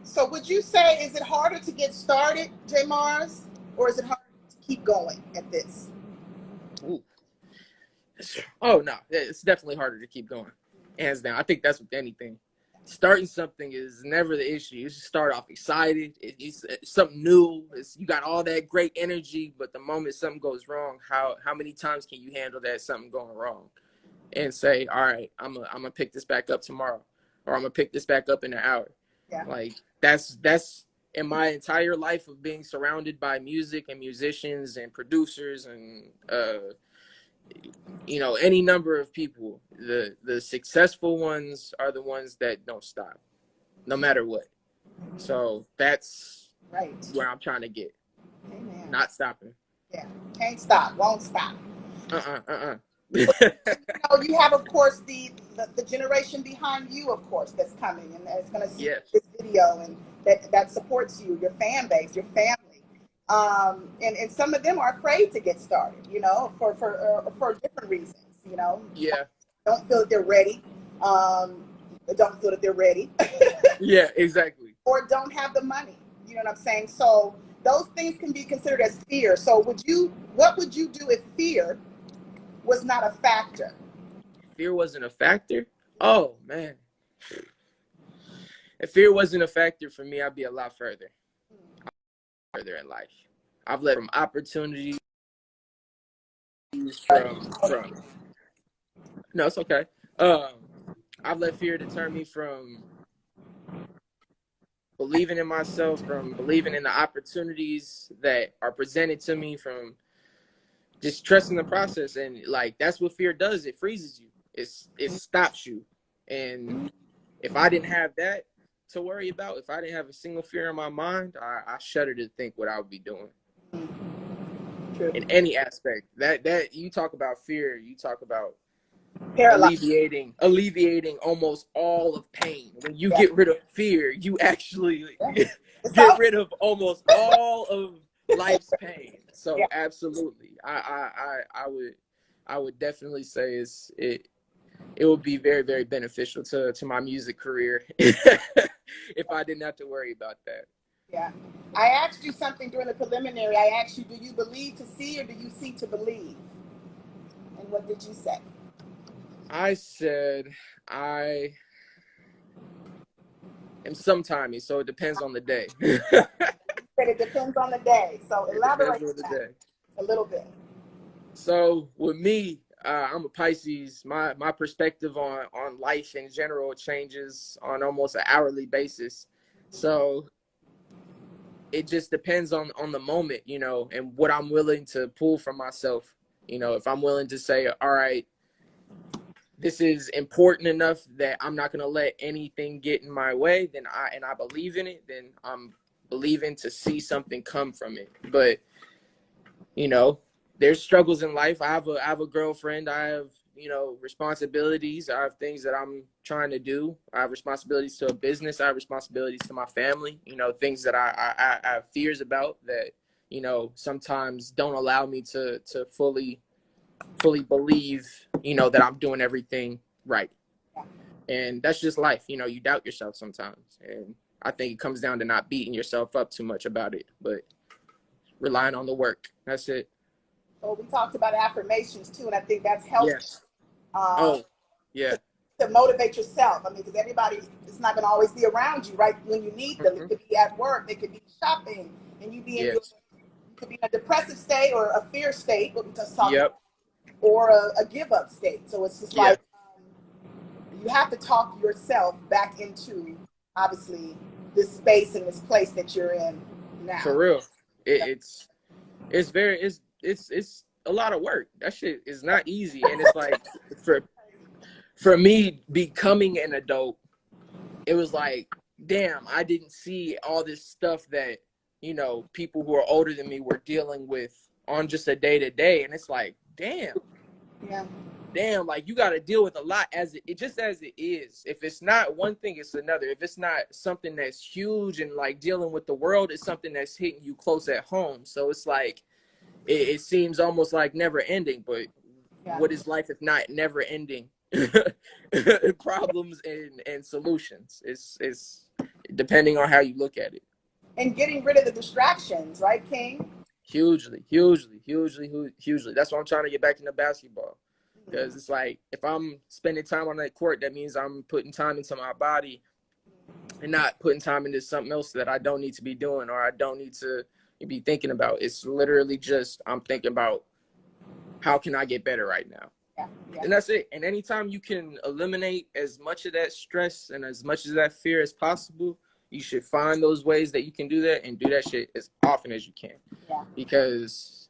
So would you say, is it harder to get started, JMARS, or is it harder to keep going at this? Ooh. Oh no, it's definitely harder to keep going, hands down. I think that's with anything. Starting something is never the issue. You just start off excited. It's something new. You got all that great energy, but the moment something goes wrong, how many times can you handle that something going wrong, and say, all right, I'm gonna pick this back up tomorrow, or I'm gonna pick this back up in an hour. Yeah. Like that's in my entire life of being surrounded by music and musicians and producers and you know, any number of people. The successful ones are the ones that don't stop, no matter what. So that's right where I'm trying to get. Amen. Not stopping. Yeah, can't stop, won't stop. You know, you have, of course, the generation behind you, of course, that's coming and that's going to see this video, and that supports you, your fan base, your family. And some of them are afraid to get started, you know, for different reasons, you know. Yeah. Don't feel that they're ready. Don't feel that they're ready. Yeah, exactly. Or don't have the money. You know what I'm saying? So those things can be considered as fear. So what would you do if fear was not a factor? Fear wasn't a factor? Oh man. If fear wasn't a factor for me, I'd be a lot further in life. I've led from opportunities from no, it's okay. I've let fear deter me from believing in myself, from believing in the opportunities that are presented to me, from just trusting the process. And like, that's what fear does. It freezes you. It stops you. And if I didn't have that to worry about, if I didn't have a single fear in my mind, I shudder to think what I would be doing. True. In any aspect. That you talk about fear, you talk about alleviating almost all of pain. When you get rid of fear, you actually get rid of almost all of life's pain. So absolutely, I would definitely say it would be very, very beneficial to my music career if I didn't have to worry about that. Yeah. I asked you something during the preliminary. I asked you, do you believe to see or do you see to believe? And what did you say? I said I am sometimey, so it depends on the day. It depends on the day. So elaborate on that a little bit. So with me, I'm a Pisces. My perspective on life in general changes on almost an hourly basis. So it just depends on the moment, you know, and what I'm willing to pull from myself. You know, if I'm willing to say, all right, this is important enough that I'm not going to let anything get in my way, then I believe in it, then I'm believing to see something come from it. But, you know, there's struggles in life. I have a girlfriend. I have, you know, responsibilities. I have things that I'm trying to do. I have responsibilities to a business. I have responsibilities to my family, you know, things that I have fears about that, you know, sometimes don't allow me to fully believe, you know, that I'm doing everything right. And that's just life. You know, you doubt yourself sometimes. And I think it comes down to not beating yourself up too much about it, but relying on the work. That's it. Well, we talked about affirmations too, and I think that's helpful Yes. uh, Oh, yeah. to motivate yourself. I mean, because everybody is not going to always be around you right when you need them. It Mm-hmm. could be at work, they could be shopping, and you be in your, Yes. you could be in a depressive state or a fear state, what we just talked about, Yep. or a give up state. So it's just Yeah. like you have to talk yourself back into obviously this space and this place that you're in For now. real. It's very it's a lot of work. That shit is not easy. And it's like for me becoming an adult, it was like, damn, I didn't see all this stuff that, you know, people who are older than me were dealing with on just a day to day. And it's like, Yeah. damn, like you got to deal with a lot as it just as it is. If it's not one thing, it's another. If it's not something that's huge and like dealing with the world, it's something that's hitting you close at home. So it's like, it seems almost like never ending, but Yeah. what is life if not never ending problems and solutions? It's depending on how you look at it. And getting rid of the distractions, right, King? Hugely. That's why I'm trying to get back into basketball, because it's like if I'm spending time on that court, that means I'm putting time into my body and not putting time into something else that I don't need to be doing or I don't need to be thinking about. It's literally just I'm thinking about how can I get better right now. Yeah. Yeah. And that's it. And anytime you can eliminate as much of that stress and as much of that fear as possible, you should find those ways that you can do that and do that shit as often as you can. Yeah. Because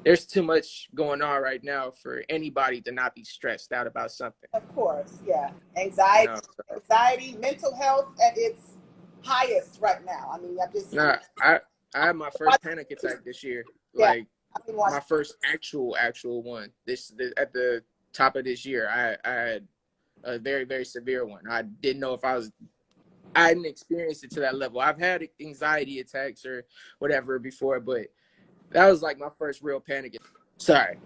there's too much going on right now for anybody to not be stressed out about something. Of course, yeah. You Anxiety, know, so, anxiety, mental health at its highest right now. I mean, I just, nah, I had my first panic attack this year. yeah. Like I mean, watch. my first actual one. This at the top of this year. I had a very, very severe one. I didn't know if I hadn't experienced it to that level. I've had anxiety attacks or whatever before, but that was like my first real panic. Sorry.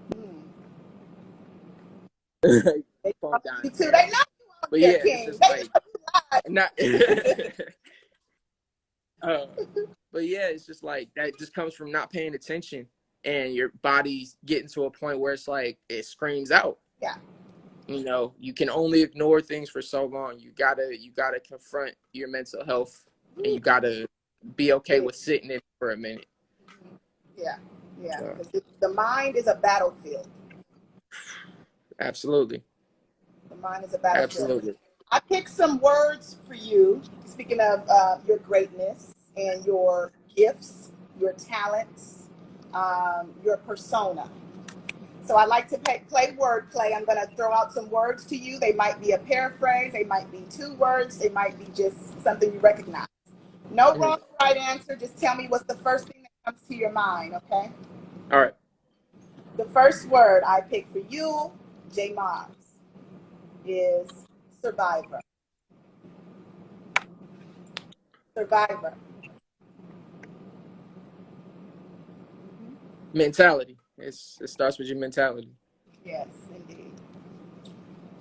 They Phone know down you too. there. They know you out But there, yeah, it's King. just They like know you live. not uh, but yeah, it's just like that just comes from not paying attention and your body's getting to a point where it's like it screams out. Yeah. You know, you can only ignore things for so long. You gotta confront your mental health and you gotta be okay with sitting in for a minute. Yeah. Yeah. So, Because the mind is a battlefield. absolutely. The mind is a battlefield. Absolutely. I picked some words for you. Speaking of your greatness and your gifts, your talents, your persona. So I like to play wordplay. I'm going to throw out some words to you. They might be a paraphrase. They might be two words. They might be just something you recognize. No wrong or right answer. Just tell me what's the first thing that comes to your mind, okay? All right. The first word I picked for you, JMARS, is survivor. Survivor. Mentality. It starts with your mentality. Yes, indeed.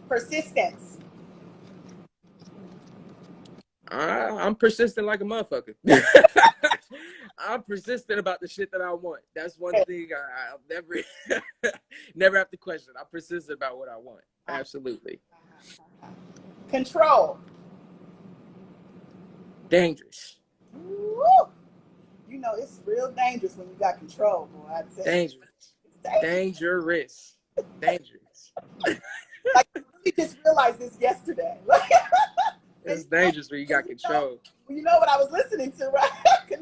Persistence. I'm persistent like a motherfucker. I'm persistent about the shit that I want. That's one thing I'll never never have to question. I'm persistent about what I want. Absolutely. Control. Dangerous. Woo! You know, it's real dangerous when you got control, boy. I'd say. Dangerous. It's dangerous. Dangerous. Dangerous. Like, we just realized this yesterday. It's dangerous when you got control. You know what I was listening to, right?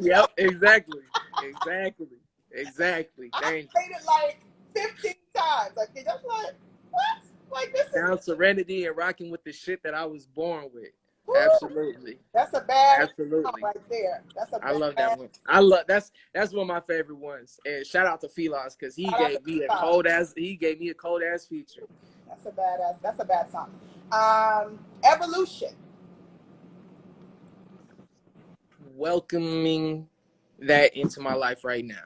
Yep, exactly. Exactly. I Dangerous. played it like 15 times. Like, I'm like, what? Like, this Down is serenity and rocking with the shit that I was born with. woo, Absolutely. that's a bad song Absolutely. right there. That's a I love bad that one. I love that's one of my favorite ones. And shout out to Philos because he gave me a cold ass feature. That's a badass. That's a bad song. Evolution. Welcoming that into my life right now.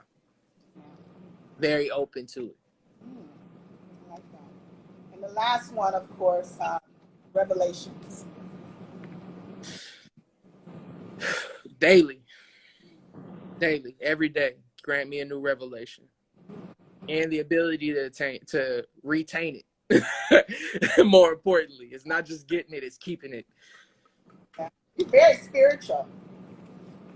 Very open to it. I like that. And the last one, of course, Revelations. Daily, every day, grant me a new revelation and the ability to retain it. More importantly, it's not just getting it; it's keeping it. Yeah. You're very spiritual.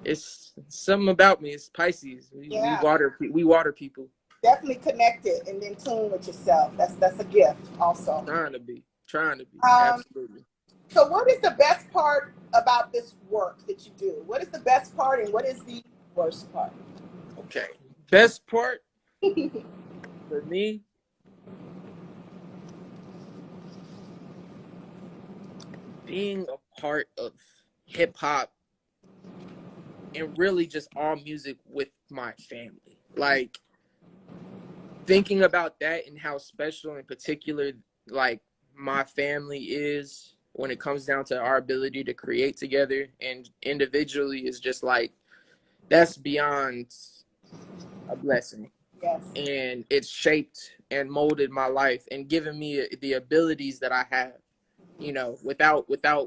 It's something about me. It's Pisces. We water people. Definitely connected and in tune with yourself. That's a gift, also. Trying to be. Absolutely. So, what is the best part about this work that you do? What is the best part, and what is the worst part? Okay, best part for me. Being a part of hip hop and really just all music with my family. Like thinking about that and how special in particular like my family is when it comes down to our ability to create together and individually is just like that's beyond a blessing. Yes. And it's shaped and molded my life and given me the abilities that I have. You know, without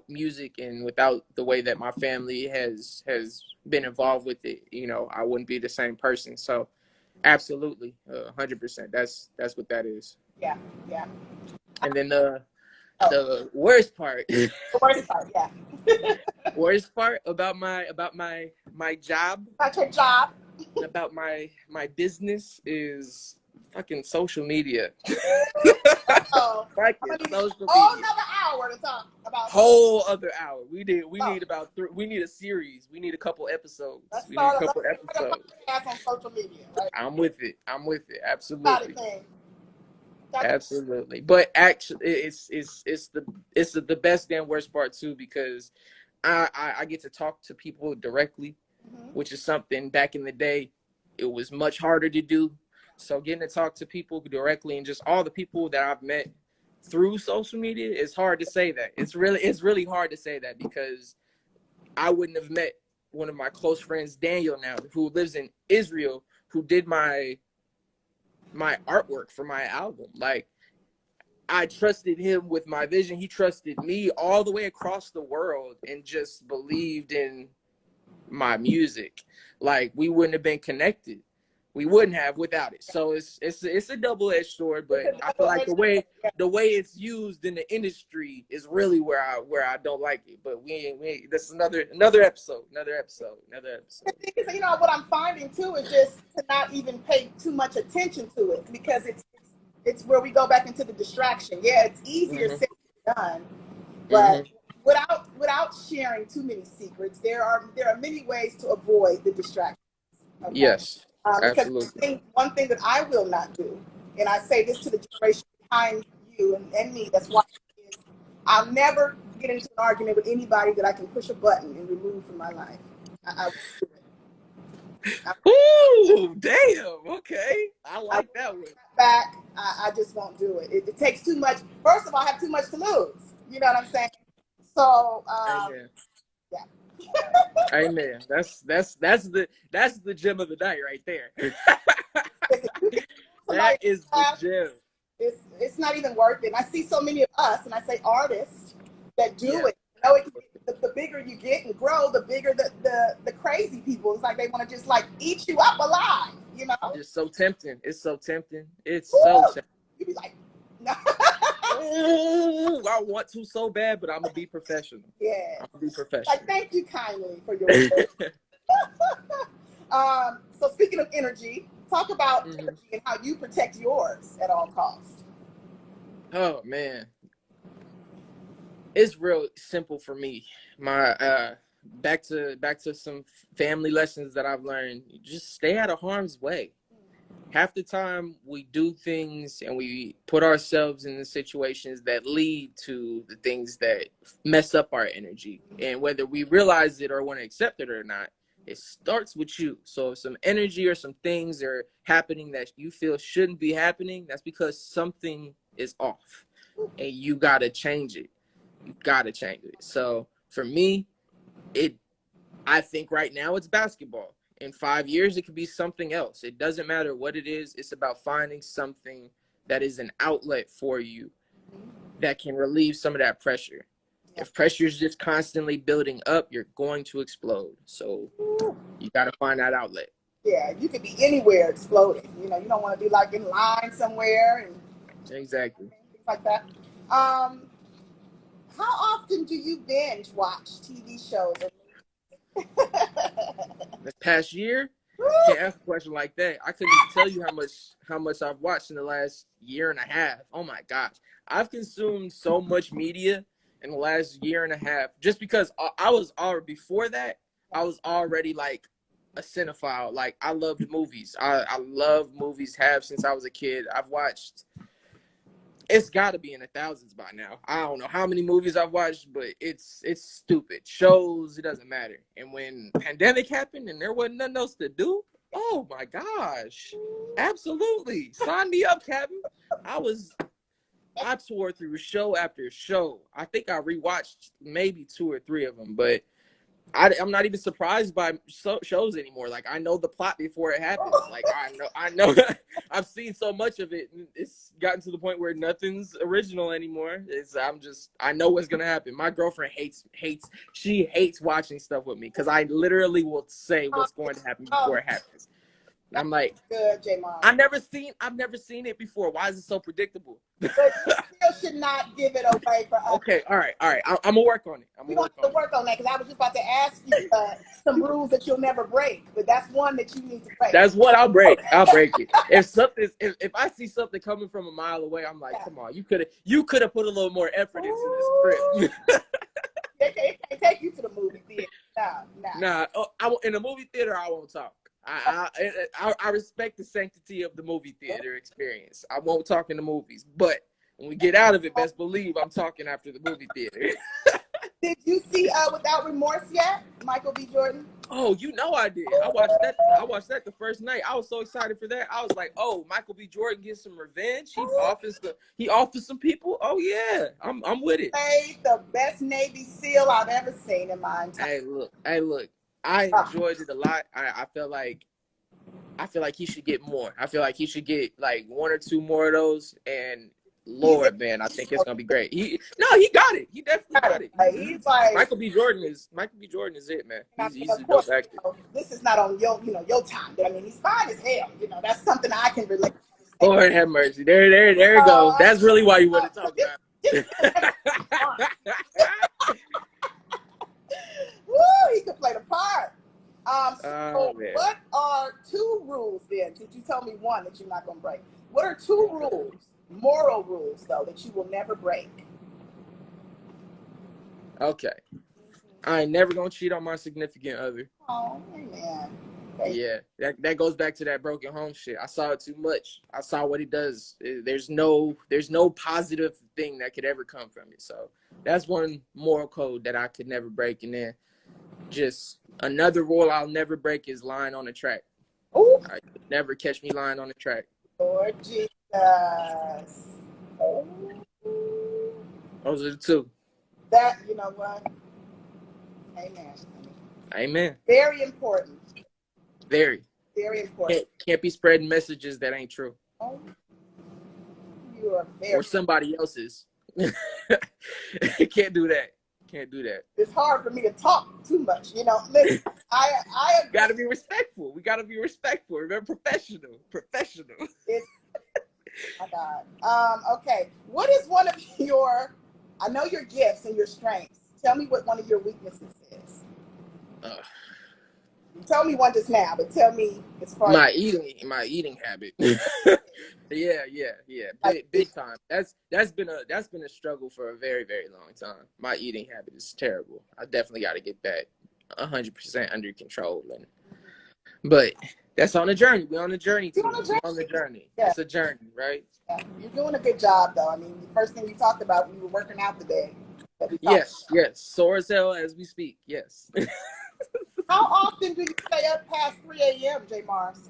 music and without the way that my family has been involved with it, you know, I wouldn't be the same person. So, absolutely, 100%. That's what that is. Yeah. And then the worst part. The worst part, yeah. Worst part about my job. About your job. About my business is fucking social media. Oh, Social whole media. another hour to talk about. Whole other hour. We need about we need a series. We need a couple episodes. Let's we need a couple start episodes. on social media. Right? I'm with it. Absolutely. Absolutely. But actually, it's the best and worst part too because I get to talk to people directly, which is something back in the day it was much harder to do. So getting to talk to people directly and just all the people that I've met through social media, it's hard to say that. It's really hard to say that because I wouldn't have met one of my close friends, Daniel now, who lives in Israel, who did my artwork for my album. Like I trusted him with my vision. He trusted me all the way across the world and just believed in my music. Like we wouldn't have been connected. We wouldn't have without it. So it's a double-edged sword, but I feel like the way it's used in the industry is really where I don't like it. But we that's another episode. You know what I'm finding too is just to not even pay too much attention to it because it's where we go back into the distraction. Yeah, it's easier said than done, but without sharing too many secrets, there are many ways to avoid the distraction. Okay? Yes. Absolutely. Because one thing that I will not do, and I say this to the generation behind you and me, that's why I'll never get into an argument with anybody that I can push a button and remove from my life. I Ooh, damn. Okay. I like that one. Back, I just won't do it. It takes too much. First of all, I have too much to lose. You know what I'm saying? So, Amen. Yeah. Amen. That's the gem of the night right there. That is the gem. It's not even worth it. And I see so many of us, and I say artists that do it. You know, the bigger you get and grow, the bigger the crazy people. It's like they want to just like eat you up alive. You know? It's so tempting. It's so tempting. You be like, no. Ooh, I want to so bad, but I'm gonna be professional. Yeah. I'm gonna be professional. Like, thank you kindly for your work. So speaking of energy, talk about energy and how you protect yours at all costs. Oh man, it's real simple for me. My back to some family lessons that I've learned. Just stay out of harm's way. Half the time we do things and we put ourselves in the situations that lead to the things that mess up our energy. And whether we realize it or want to accept it or not, it starts with you. So if some energy or some things are happening that you feel shouldn't be happening, that's because something is off and you got to change it. You got to change it. So for me, it I think right now it's basketball. In 5 years, it could be something else. It doesn't matter what it is. It's about finding something that is an outlet for you that can relieve some of that pressure. Yeah. If pressure is just constantly building up, you're going to explode. So you got to find that outlet. Yeah, you could be anywhere exploding. You know, you don't want to be like in line somewhere and Exactly. things like that. Um, how often do you binge watch TV shows? This past year, can't ask a question like that. I couldn't even tell you how much I've watched in the last year and a half. Oh my gosh, I've consumed so much media in the last year and a half. Just because I was already before that, I was already like a cinephile. Like I loved movies. I love movies. Have since I was a kid. I've watched. It's got to be in the thousands by now. I don't know how many movies I've watched, but it's stupid. Shows, it doesn't matter. And when pandemic happened and there wasn't nothing else to do, oh my gosh, absolutely, sign me up, Captain. I tore through show after show. I think I rewatched maybe 2 or 3 of them, but I'm not even surprised by shows anymore. Like I know the plot before it happens. Like I know, I've seen so much of it. It's gotten to the point where nothing's original anymore. I know what's gonna happen. My girlfriend hates watching stuff with me because I literally will say what's going to happen before it happens. I'm like, good, JMARS. I've never seen it before. Why is it so predictable? But you still should not give it away for us. Okay, all right. I'm gonna work on it. You don't have to work on that because I was just about to ask you some rules that you'll never break, but that's one that you need to break. That's what I'll break. I'll break it. If I see something coming from a mile away, I'm like, come on, you could have put a little more effort into the script. It can't take you to the movie theater. Nah. In the movie theater, I won't talk. I respect the sanctity of the movie theater experience. I won't talk in the movies, but when we get out of it, best believe I'm talking after the movie theater. Did you see Without Remorse yet, Michael B. Jordan? Oh, you know I did. I watched that the first night. I was so excited for that. I was like, oh, Michael B. Jordan gets some revenge. He offers some people. Oh yeah, I'm with it. Played the best Navy SEAL I've ever seen in my entire. Hey look. I enjoyed it a lot. I feel like he should get more. I feel like he should get like 1 or 2 more of those. And Lord, man, I think it's gonna be great. He got it. He definitely got it. He's like Michael B. Jordan is it, man. He's a course, dope actor. This is not on your time. But I mean, he's fine as hell. That's something I can relate to. Lord have mercy. There you go. That's really why you want to talk about. Woo, he could play the part. So what are 2 rules then? Since you told me 1 that you're not gonna break, what are 2 rules, moral rules though, that you will never break? Okay, I ain't never gonna cheat on my significant other. Oh man. Yeah, that goes back to that broken home shit. I saw it too much. I saw what he does. There's no positive thing that could ever come from it. So that's one moral code that I could never break. And then just another rule I'll never break is lying on the track. Ooh. I could never catch me lying on the track. Lord Jesus. Oh. Those are the 2. That, you know what? Amen. Amen. Very important. Very important. Can't be spreading messages that ain't true. Oh, you are very. Or somebody else's. Can't do that. It's hard for me to talk too much. Listen, I gotta be respectful. We gotta be respectful. Remember, professional. My God. Okay. What is one of your? I know your gifts and your strengths. Tell me what one of your weaknesses is. You told me one just now, but tell me as far as My eating habit. Yeah, like, big time. That's been a struggle for a very, very long time. My eating habit is terrible. I definitely got to get that 100% under control. But that's on the journey. We're on the journey you're to on a it. We're journey. on the journey. Yeah. It's a journey, right? Yeah. You're doing a good job, though. I mean, the first thing you talked about when you were working out today that we talked Yes, yes. Sore as hell as we speak. Yes. How often do you stay up past 3 a.m., JMARS?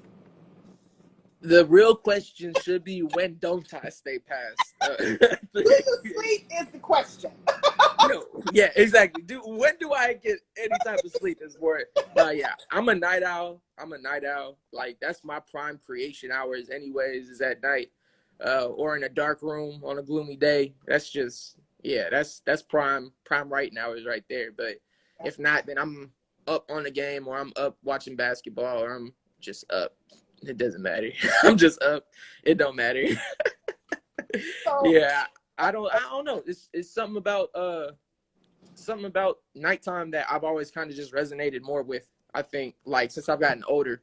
The real question should be, when don't I stay past? Do you sleep is the question. No, yeah, exactly. When do I get any type of sleep is more. But yeah, I'm a night owl. Like, that's my prime creation hours anyways, is at night. Or in a dark room on a gloomy day. That's just, yeah, that's prime writing hours right there. But if not, then I'm up on the game, or I'm up watching basketball, or I'm just up. It doesn't matter. I'm just up. It don't matter. So, Yeah, I don't know. It's something about nighttime that I've always kind of just resonated more with. I think, like, since I've gotten older,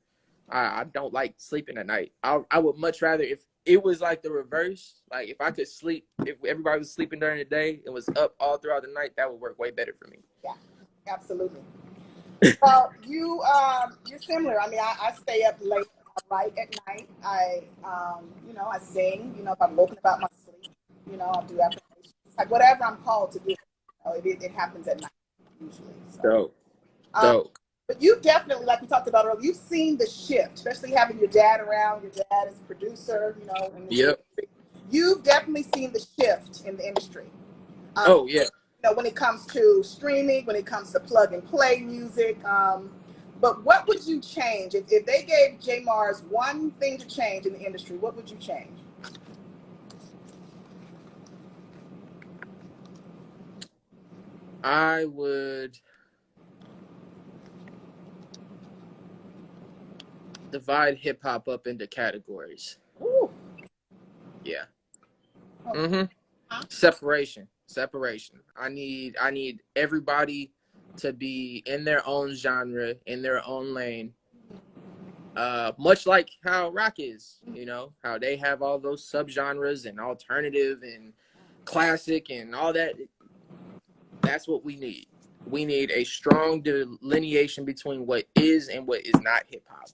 I don't like sleeping at night. I would much rather if it was like the reverse. Like, if I could sleep, if everybody was sleeping during the day and was up all throughout the night, that would work way better for me. yeah, absolutely. Well, you're similar. I mean, I stay up late, right at night. I sing. If I'm woken about my sleep, I'll do affirmations, like whatever I'm called to do. It happens at night usually. So, Dope, um, dope. but you've definitely, like we talked about earlier, you've seen the shift, especially having your dad around. Your dad is a producer, in this Yep. industry. You've definitely seen the shift in the industry. Oh yeah. When it comes to streaming, when it comes to plug and play music. But what would you change if they gave JMARS one thing to change in the industry? What would you change? I would divide hip hop up into categories. Ooh. Yeah. Okay. Mm-hmm. Separation. I need everybody to be in their own genre, in their own lane. Much like how rock is, how they have all those subgenres and alternative and classic and all that. That's what we need. We need a strong delineation between what is and what is not hip hop.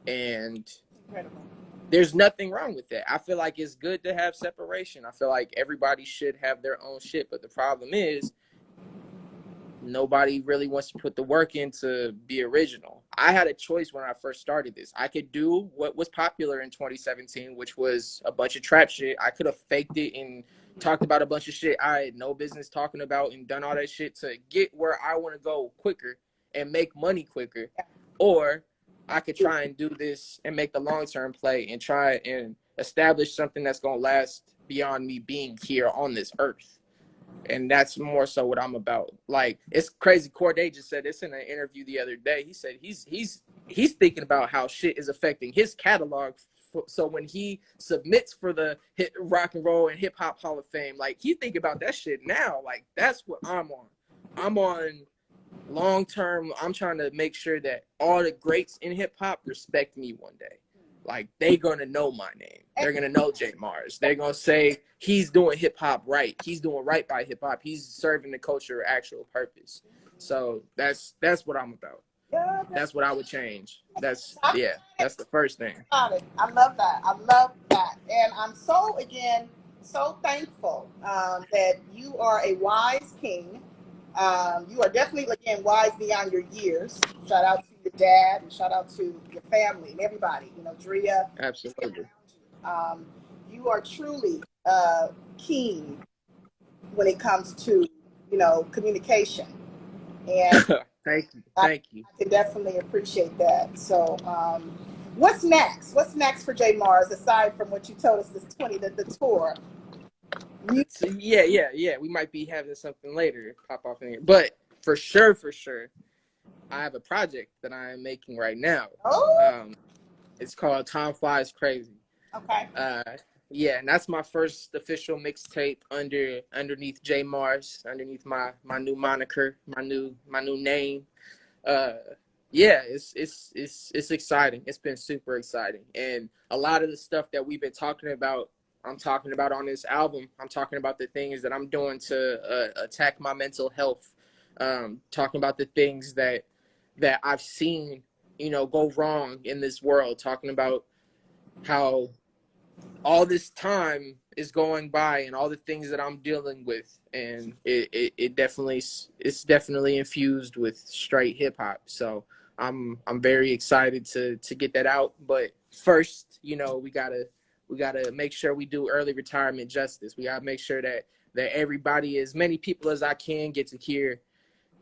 And Incredible. there's nothing wrong with that. I feel like it's good to have separation. I feel like everybody should have their own shit. But the problem is, nobody really wants to put the work in to be original. I had a choice when I first started this. I could do what was popular in 2017, which was a bunch of trap shit. I could have faked it and talked about a bunch of shit I had no business talking about and done all that shit to get where I want to go quicker and make money quicker. Or I could try and do this and make the long-term play and try and establish something that's going to last beyond me being here on this earth. And that's more so what I'm about. Like, it's crazy. Corday just said this in an interview the other day. He said he's thinking about how shit is affecting his catalog. So when he submits for the Rock and Roll and Hip Hop Hall of Fame, like, he think about that shit now. Like, that's what I'm on. I'm on long term. I'm trying to make sure that all the greats in hip hop respect me one day. Like, they gonna know my name. They're gonna know JMARS. They're gonna say he's doing hip hop right. He's doing right by hip hop. He's serving the culture actual purpose. So that's what I'm about. That's what I would change. That's the first thing. I love that. And I'm so thankful that you are a wise king. You are definitely, again, wise beyond your years. Shout out to your dad and shout out to your family and everybody. Drea. Absolutely. You are truly keen when it comes to, communication. And Thank you. I can definitely appreciate that. So, what's next? What's next for JMARS aside from what you told us this the tour? So, yeah. We might be having something later pop off in here, but for sure, I have a project that I am making right now. Oh. It's called Time Flies Crazy. Okay. Yeah, and that's my first official mixtape underneath JMARS, underneath my new moniker, my new name. Yeah, it's exciting. It's been super exciting, and a lot of the stuff that we've been talking about, I'm talking about on this album. I'm talking about the things that I'm doing to attack my mental health. Talking about the things that I've seen, go wrong in this world. Talking about how all this time is going by and all the things that I'm dealing with, and it definitely, it's definitely infused with straight hip hop. So I'm very excited to get that out. But first, we gotta make sure we do early retirement justice. We gotta make sure that everybody, as many people as I can, get to hear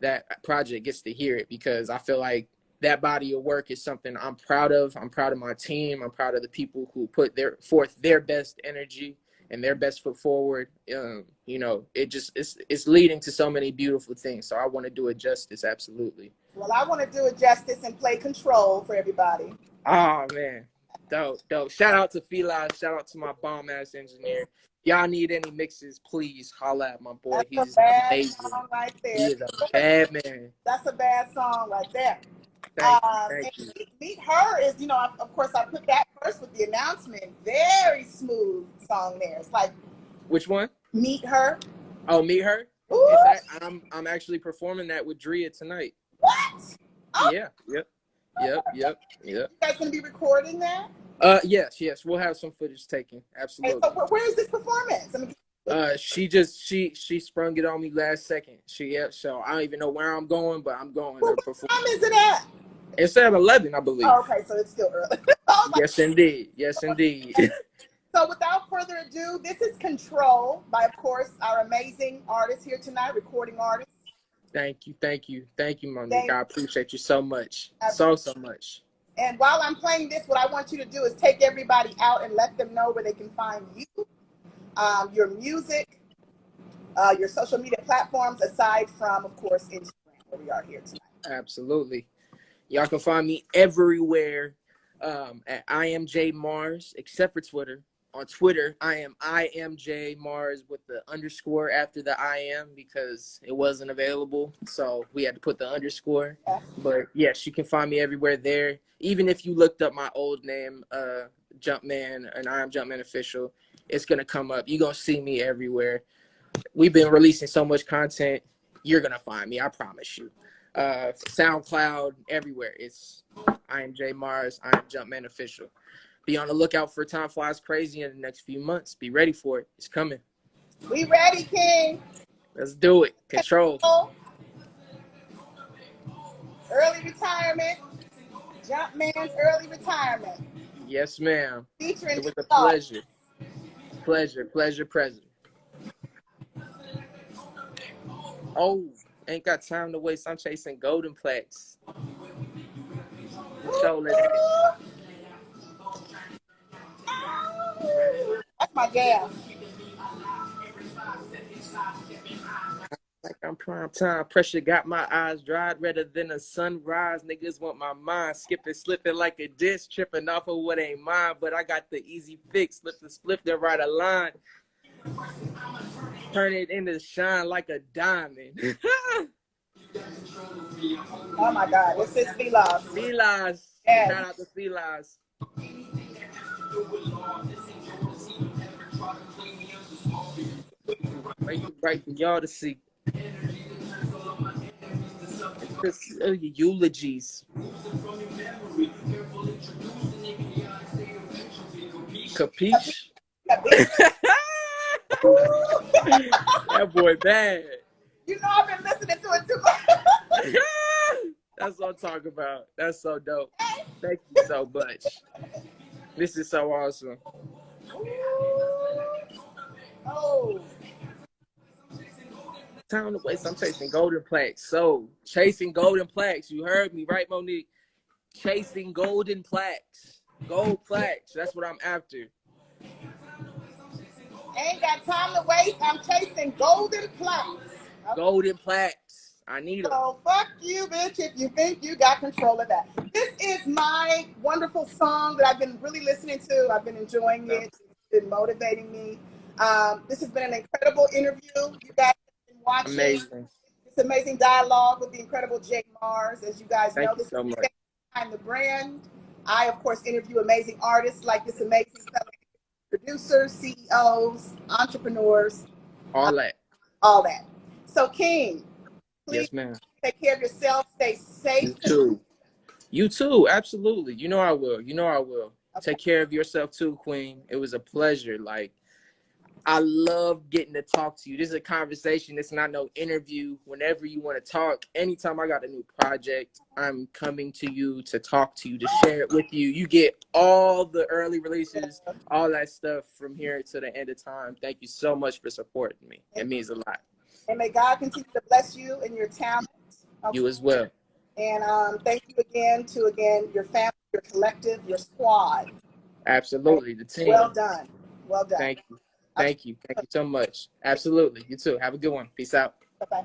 that project, gets to hear it, because I feel like that body of work is something I'm proud of. I'm proud of my team. I'm proud of the people who put forth their best energy and their best foot forward. It's leading to so many beautiful things. So I want to do it justice. Absolutely. Well, I want to do it justice and play Control for everybody. Oh man, dope. Shout out to Fila. Shout out to my bomb ass engineer. Y'all need any mixes, please holla at my boy. That's He's a bad amazing. song right there. He is a bad man. That's a bad song right there. Thank And you. Meet Her is, of course, I put that first with the announcement. Very smooth song there. It's like, Which one? Meet Her. Oh, Meet Her? Ooh. I'm actually performing that with Drea tonight. What? Oh. Yeah. Yep. You guys gonna be recording that? Yes. We'll have some footage taken. Absolutely. Hey, so where is this performance? She sprung it on me last second. So I don't even know where I'm going, but I'm going. Well, what time is it at? It's at 11, I believe. Oh, okay, so it's still early. Yes, indeed. So without further ado, this is Control by, of course, our amazing artist here tonight, recording artist. Thank you, Monique. I appreciate you so much. So much. And while I'm playing this, what I want you to do is take everybody out and let them know where they can find you, your music, your social media platforms, aside from, of course, Instagram, where we are here tonight. Absolutely. Y'all can find me everywhere at JMARS, except for Twitter. On Twitter, I am JMARS with the underscore after the IM, because it wasn't available. So we had to put the underscore. Yeah. But yes, you can find me everywhere there. Even if you looked up my old name, Jumpman, and I am Jumpman Official, it's going to come up. You're going to see me everywhere. We've been releasing so much content. You're going to find me. I promise you. SoundCloud, everywhere. It's I am JMARS, I am Jumpman Official. Be on the lookout for Time Flies Crazy in the next few months. Be ready for it. It's coming. We ready, King. Let's do it. Control. Early retirement. Jumpman's early retirement. Yes, ma'am. Featuring it was a pleasure. Pleasure present. Oh, ain't got time to waste. I'm chasing golden plaques. So that's my jam. Like I'm prime time. Pressure got my eyes dried redder than a sunrise. Niggas want my mind skipping, slipping like a disc, tripping off of what ain't mine. But I got the easy fix. Slip the split, then right a line. Turn it into shine like a diamond. Oh my God, this is Filas. Filas. Yes. Shout out to Filas. Right for y'all to see. It's just eulogies. Capiche? That boy bad. You know I've been listening to it too much. That's what I'm talking about. That's so dope. Thank you so much. This is so awesome. Oh. Time to waste. I'm chasing golden plaques. So, chasing golden plaques. You heard me, right, Monique? Chasing golden plaques. Gold plaques. That's what I'm after. Ain't got time to waste. I'm chasing golden plaques. Okay. Golden plaques. I need them. So fuck you, bitch, if you think you got control of that. This is my wonderful song that I've been really listening to. I've been enjoying it. It's been motivating me. This has been an incredible interview. You guys have been watching. Amazing. This amazing dialogue with the incredible JMARS. As you guys Thank know, you this so is much. behind the brand. I, of course, interview amazing artists like this amazing fellow producers, CEOs, entrepreneurs, All that. all that. So, King, please Yes, ma'am. take care of yourself. Stay You safe. too. You too. Absolutely. You know I will. You know I will. Okay. Take care of yourself too, Queen. It was a pleasure. Like, I love getting to talk to you. This is a conversation. It's not no interview. Whenever you want to talk, anytime I got a new project, I'm coming to you to talk to you, to share it with you. You get all the early releases, all that stuff from here to the end of time. Thank you so much for supporting me. It means a lot. And may God continue to bless you and your talent. Okay. You as well. And thank you again to your family, your collective, your squad. Absolutely. The team. Well done. Well done. Thank you. Thank you. Thank you so much. Absolutely. You too. Have a good one. Peace out. Bye-bye.